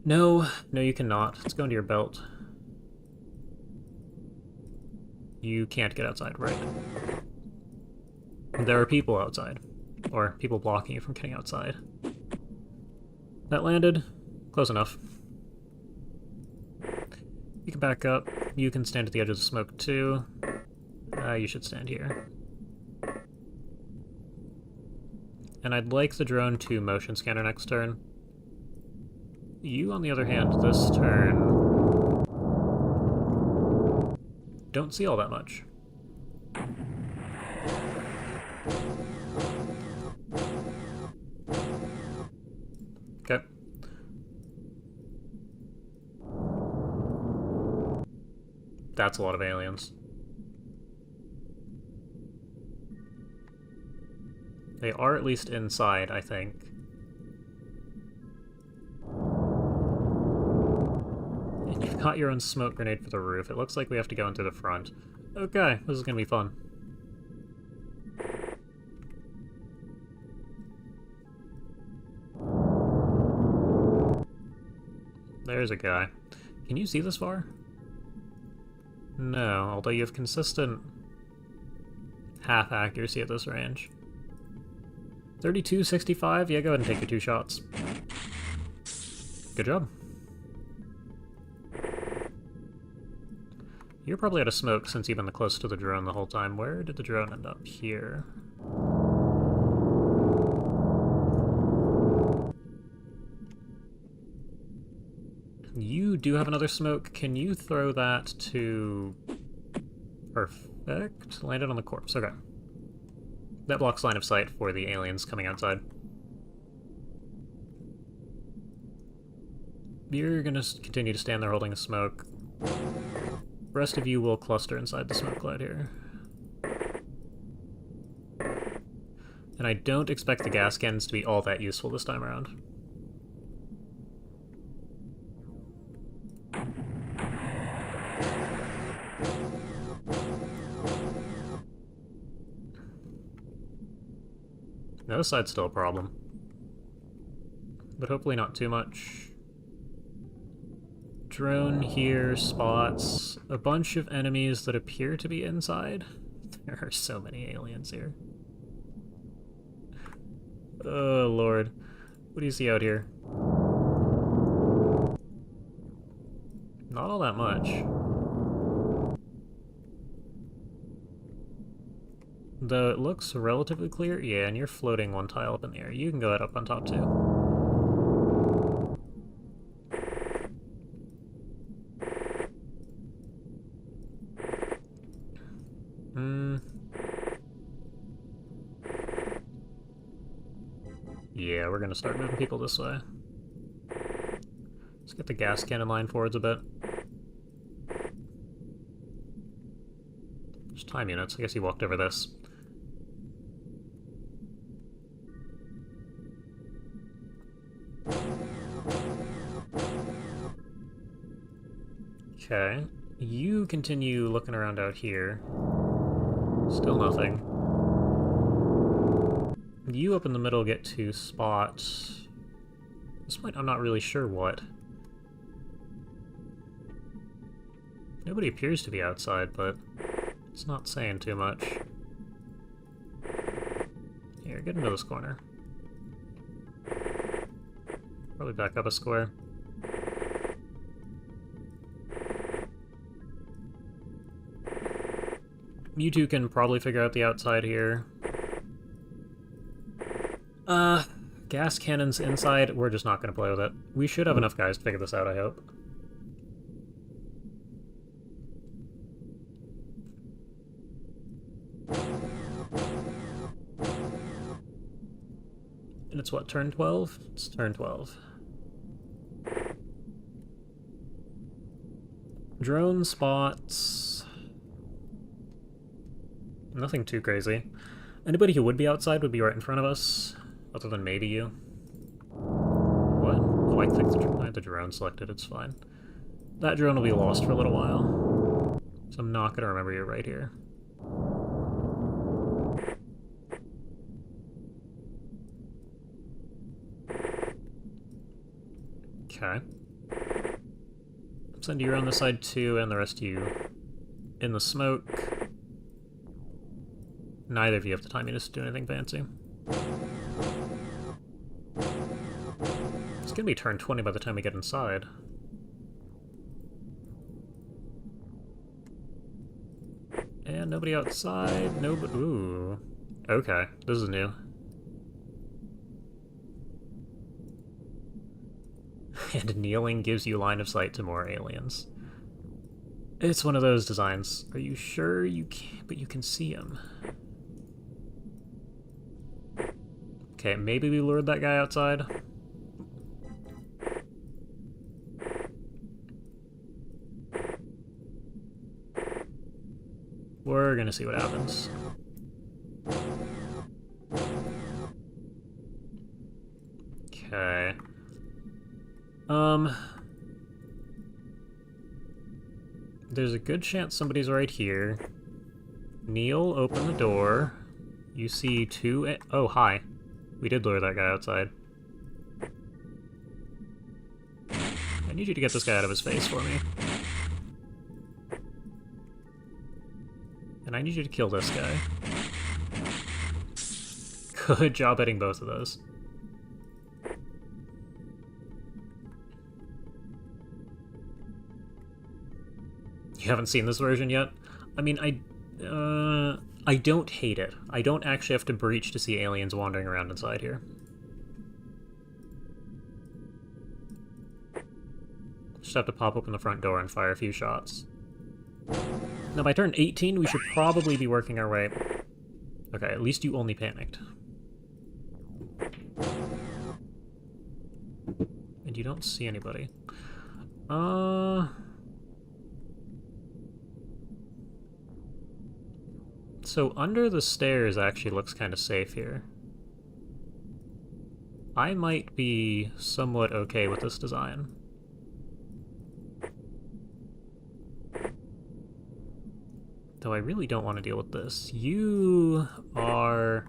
No, no you cannot. Let's go into your belt. You can't get outside, right? There are people outside. Or people blocking you from getting outside. That landed. Close enough. You can back up. You can stand at the edge of the smoke too. You should stand here. And I'd like the drone to motion scanner next turn. You, on the other hand, this turn... don't see all that much. Okay. That's a lot of aliens. They are at least inside, I think. And you've got your own smoke grenade for the roof. It looks like we have to go in through the front. Okay, this is gonna be fun. There's a guy. Can you see this far? No, although you have consistent half accuracy at this range. 32, 65? Yeah, go ahead and take your 2 shots. Good job. You're probably out of smoke since you've been the closest to the drone the whole time. Where did the drone end up? Here. You do have another smoke. Can you throw that to... Perfect. Landed on the corpse. Okay. That blocks line of sight for the aliens coming outside. You're gonna continue to stand there holding a smoke. The rest of you will cluster inside the smoke cloud here. And I don't expect the gas cannons to be all that useful this time around. No, this side's still a problem. But hopefully not too much. Drone here, spots, a bunch of enemies that appear to be inside. There are so many aliens here. Oh, Lord. What do you see out here? Not all that much. Though it looks relatively clear. Yeah, and you're floating one tile up in the air. You can go ahead up on top, too. Yeah, we're gonna start moving people this way. Let's get the gas cannon line forwards a bit. Just time units. I guess he walked over this. Okay. You continue looking around out here. Still nothing. You up in the middle get to spot... This point I'm not really sure what. Nobody appears to be outside, but it's not saying too much. Here, get into this corner. Probably back up a square. You two can probably figure out the outside here. Gas cannons inside, we're just not going to play with it. We should have enough guys to figure this out, I hope. And it's what, turn 12? It's turn 12. Drone spots... Nothing too crazy. Anybody who would be outside would be right in front of us, other than maybe you. What? Oh, I think I had the drone selected, it's fine. That drone will be lost for a little while, so I'm not going to remember you're right here. Okay. Send you around the side too, and the rest of you in the smoke. Neither of you have the time units to do anything fancy. It's gonna be turn 20 by the time we get inside. And nobody outside, nobody... Ooh. Okay, this is new. And kneeling gives you line of sight to more aliens. It's one of those designs. Are you sure you can't, but you can see them? Okay, maybe we lured that guy outside. We're gonna see what happens. Okay. There's a good chance somebody's right here. Neil, open the door. You see two... Oh, hi. We did lure that guy outside. I need you to get this guy out of his face for me. And I need you to kill this guy. Good job hitting both of those. You haven't seen this version yet? I mean, I don't hate it. I don't actually have to breach to see aliens wandering around inside here. Just have to pop open the front door and fire a few shots. Now, by turn 18, we should probably be working our way... Okay, at least you only panicked. And you don't see anybody. So under the stairs actually looks kind of safe here. I might be somewhat okay with this design. Though I really don't want to deal with this. You are...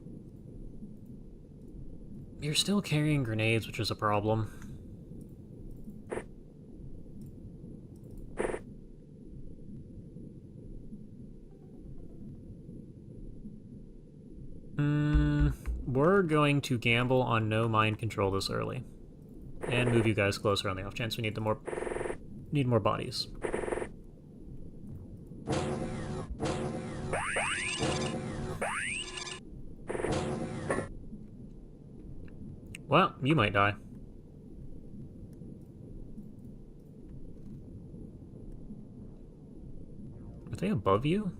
You're still carrying grenades, which is a problem. going to gamble on no mind control this early. And move you guys closer on the off chance we need more bodies. Well, you might die. Are they above you?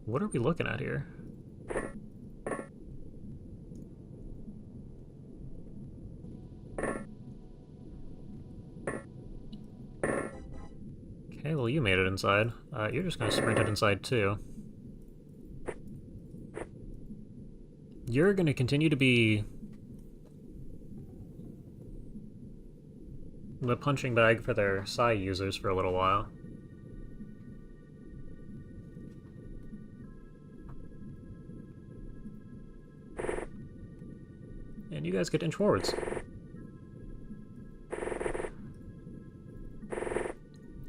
What are we looking at here? Okay, well you made it inside. You're just gonna sprint it inside too. You're gonna continue to be the punching bag for their Psi users for a little while. And you guys get to inch forwards.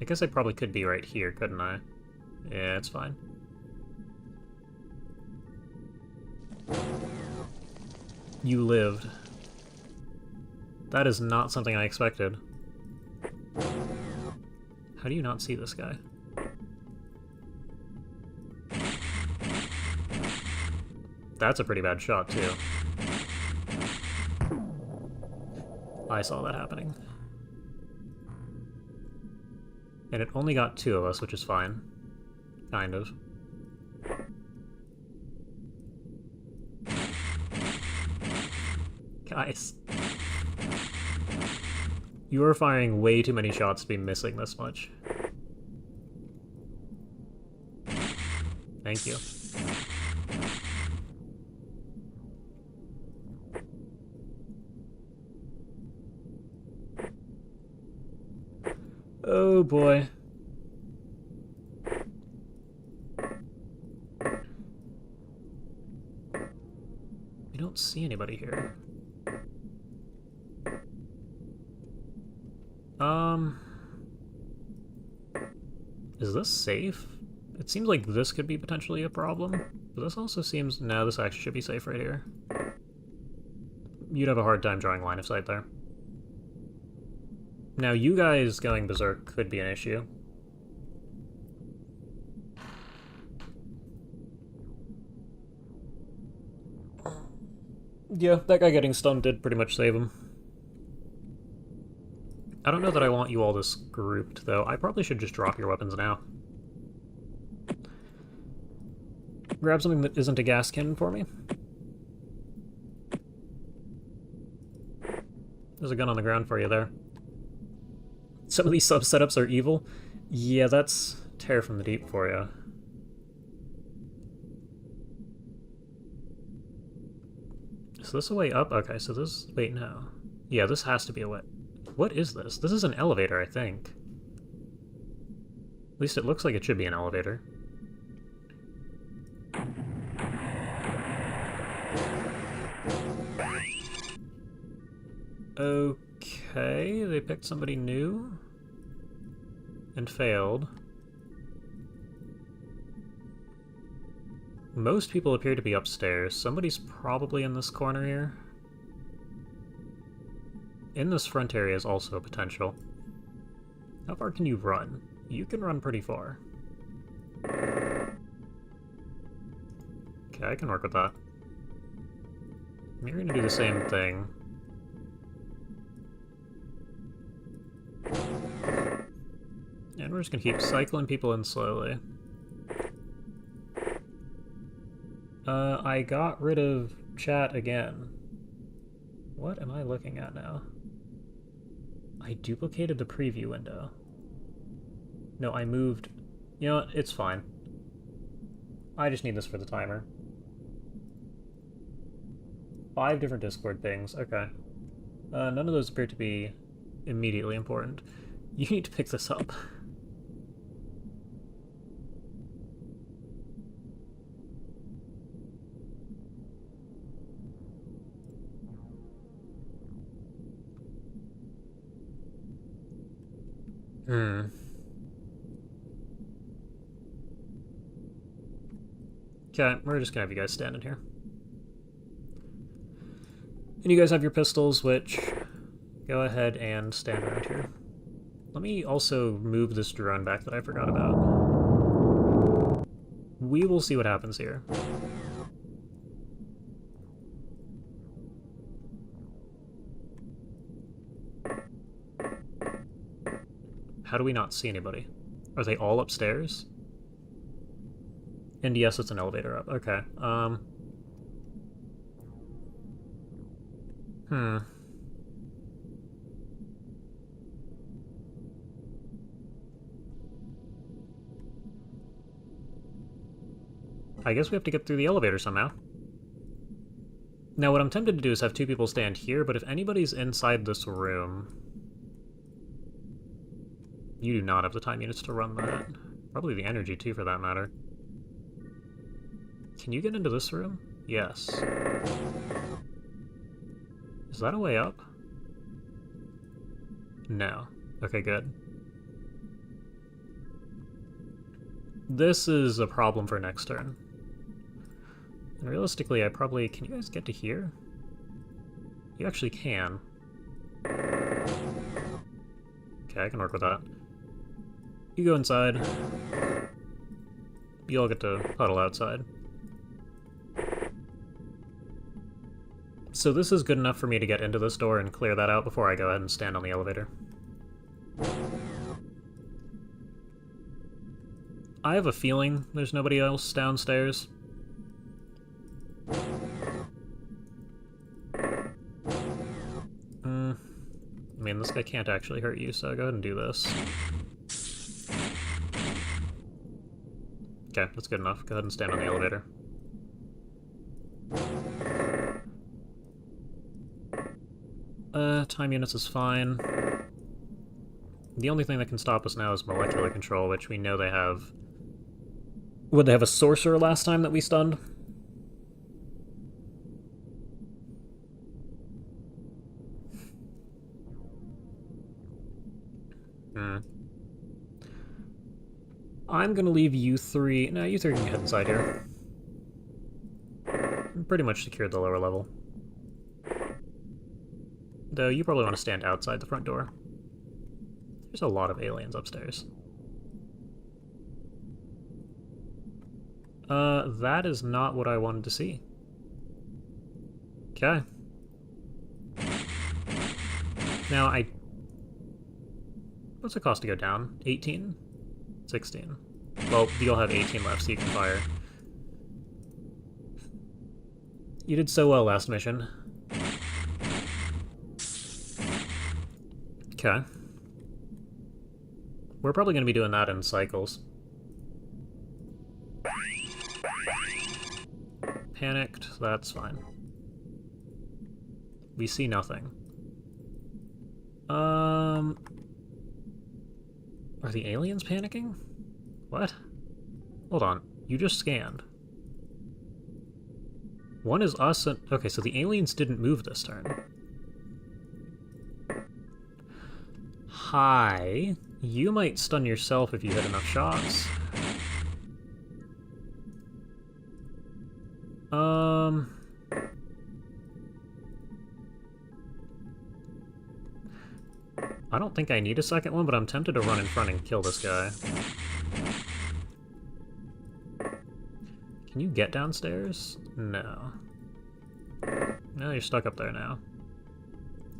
I guess I probably could be right here, couldn't I? Yeah, it's fine. You lived. That is not something I expected. How do you not see this guy? That's a pretty bad shot, too. I saw that happening. And it only got 2 of us, which is fine. Kind of. Guys. You are firing way too many shots to be missing this much. Thank you. Oh boy. We don't see anybody here. Is this safe? It seems like this could be potentially a problem, but this also seems... No, this actually should be safe right here. You'd have a hard time drawing line of sight there. Now, you guys going berserk could be an issue. Yeah, that guy getting stunned did pretty much save him. I don't know that I want you all this grouped, though. I probably should just drop your weapons now. Grab something that isn't a gas cannon for me. There's a gun on the ground for you there. Some of these sub-setups are evil. Yeah, that's Terror from the Deep for you. Is this a way up? Okay, so this... Wait, no. Yeah, this has to be a way... What is this? This is an elevator, I think. At least it looks like it should be an elevator. Okay, they picked somebody new. And failed. Most people appear to be upstairs. Somebody's probably in this corner here. In this front area is also a potential. How far can you run? You can run pretty far. Okay, I can work with that. You're gonna do the same thing. And we're just gonna keep cycling people in slowly. I got rid of chat again. What am I looking at now? I duplicated the preview window. No, I moved... You know what? It's fine. I just need this for the timer. 5 different Discord things. Okay. None of those appear to be immediately important. You need to pick this up. Okay, we're just gonna have you guys standing here. And you guys have your pistols, which... Go ahead and stand around here. Let me also move this drone back that I forgot about. We will see what happens here. How do we not see anybody? Are they all upstairs? And yes, it's an elevator up. Okay. I guess we have to get through the elevator somehow. Now, what I'm tempted to do is have two people stand here, but if anybody's inside this room... You do not have the time units to run that. Probably the energy, too, for that matter. Can you get into this room? Yes. Is that a way up? No. Okay, good. This is a problem for next turn. And realistically, I probably... Can you guys get to here? You actually can. Okay, I can work with that. You go inside. You all get to huddle outside. So this is good enough for me to get into this door and clear that out before I go ahead and stand on the elevator. I have a feeling there's nobody else downstairs. I mean, this guy can't actually hurt you, so go ahead and do this. Okay, that's good enough. Go ahead and stand on the elevator. Time units is fine. The only thing that can stop us now is molecular control, which we know they have... Would they have a sorcerer last time that we stunned? I'm gonna leave you three... No, you three can get inside here. I'm pretty much secured the lower level. Though you probably want to stand outside the front door. There's a lot of aliens upstairs. That is not what I wanted to see. Okay. Now, what's it cost to go down? 18? 16. Well, you'll have 18 left, so you can fire. You did so well last mission. Okay. We're probably going to be doing that in cycles. Panicked, that's fine. We see nothing. Are the aliens panicking? What? Hold on, you just scanned. One is us and... Okay, so the aliens didn't move this turn. Hi. You might stun yourself if you hit enough shots. I don't think I need a second one, but I'm tempted to run in front and kill this guy. Can you get downstairs? No. No, you're stuck up there now.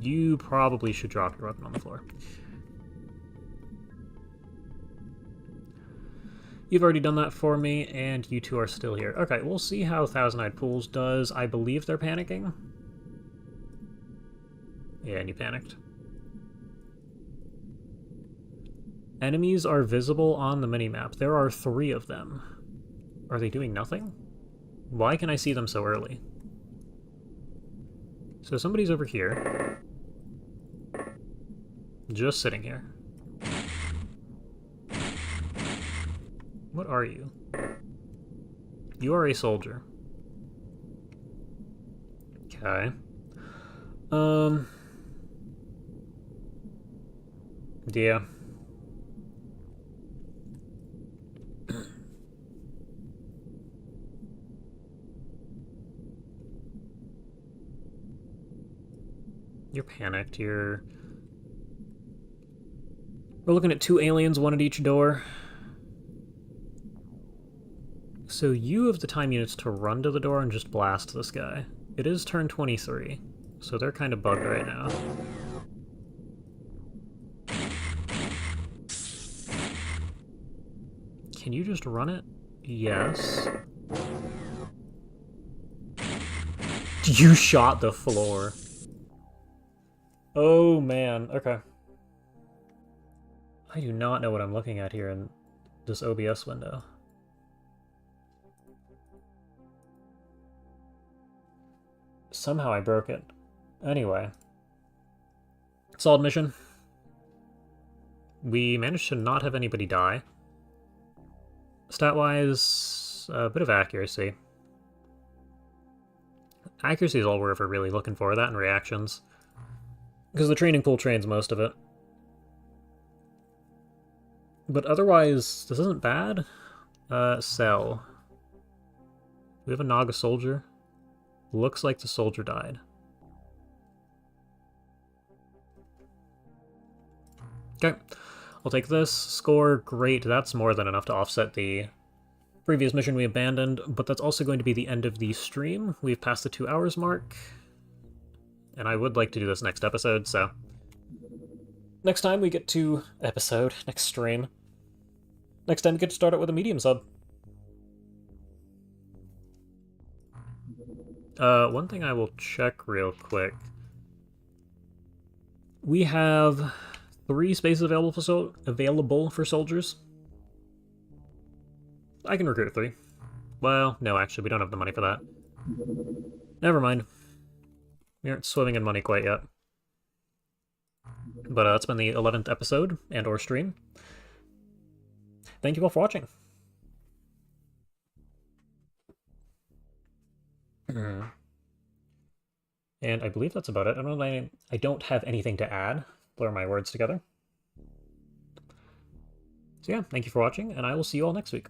You probably should drop your weapon on the floor. You've already done that for me, and you two are still here. Okay, we'll see how Thousand Eyed Pools does. I believe they're panicking. Yeah, and you panicked. Enemies are visible on the minimap. There are 3 of them. Are they doing nothing? Why can I see them so early? So somebody's over here. Just sitting here. What are you? You are a soldier. Okay. Yeah. You're panicked. We're looking at 2 aliens, 1 at each door. So you have the time units to run to the door and just blast this guy. It is turn 23, so they're kind of bugged right now. Can you just run it? Yes. You shot the floor. Oh man, okay. I do not know what I'm looking at here in this OBS window. Somehow I broke it. Anyway. Solid mission. We managed to not have anybody die. Stat-wise, a bit of accuracy. Accuracy is all we're ever really looking for, that and reactions. Because the training pool trains most of it. But otherwise, this isn't bad. Cell. We have a Naga soldier. Looks like the soldier died. Okay, I'll take this. Score, great. That's more than enough to offset the previous mission we abandoned, but that's also going to be the end of the stream. We've passed the 2 hours mark, and I would like to do this next episode, so... Next time we get to next stream. Next time we get to start it with a medium sub. One thing I will check real quick. We have 3 spaces available for soldiers. I can recruit 3. Well, no, actually, we don't have the money for that. Never mind. We aren't swimming in money quite yet. But that's been the 11th episode and/or stream. Thank you all for watching. And I believe that's about it. I don't have anything to add. Blur my words together. So yeah, thank you for watching, and I will see you all next week.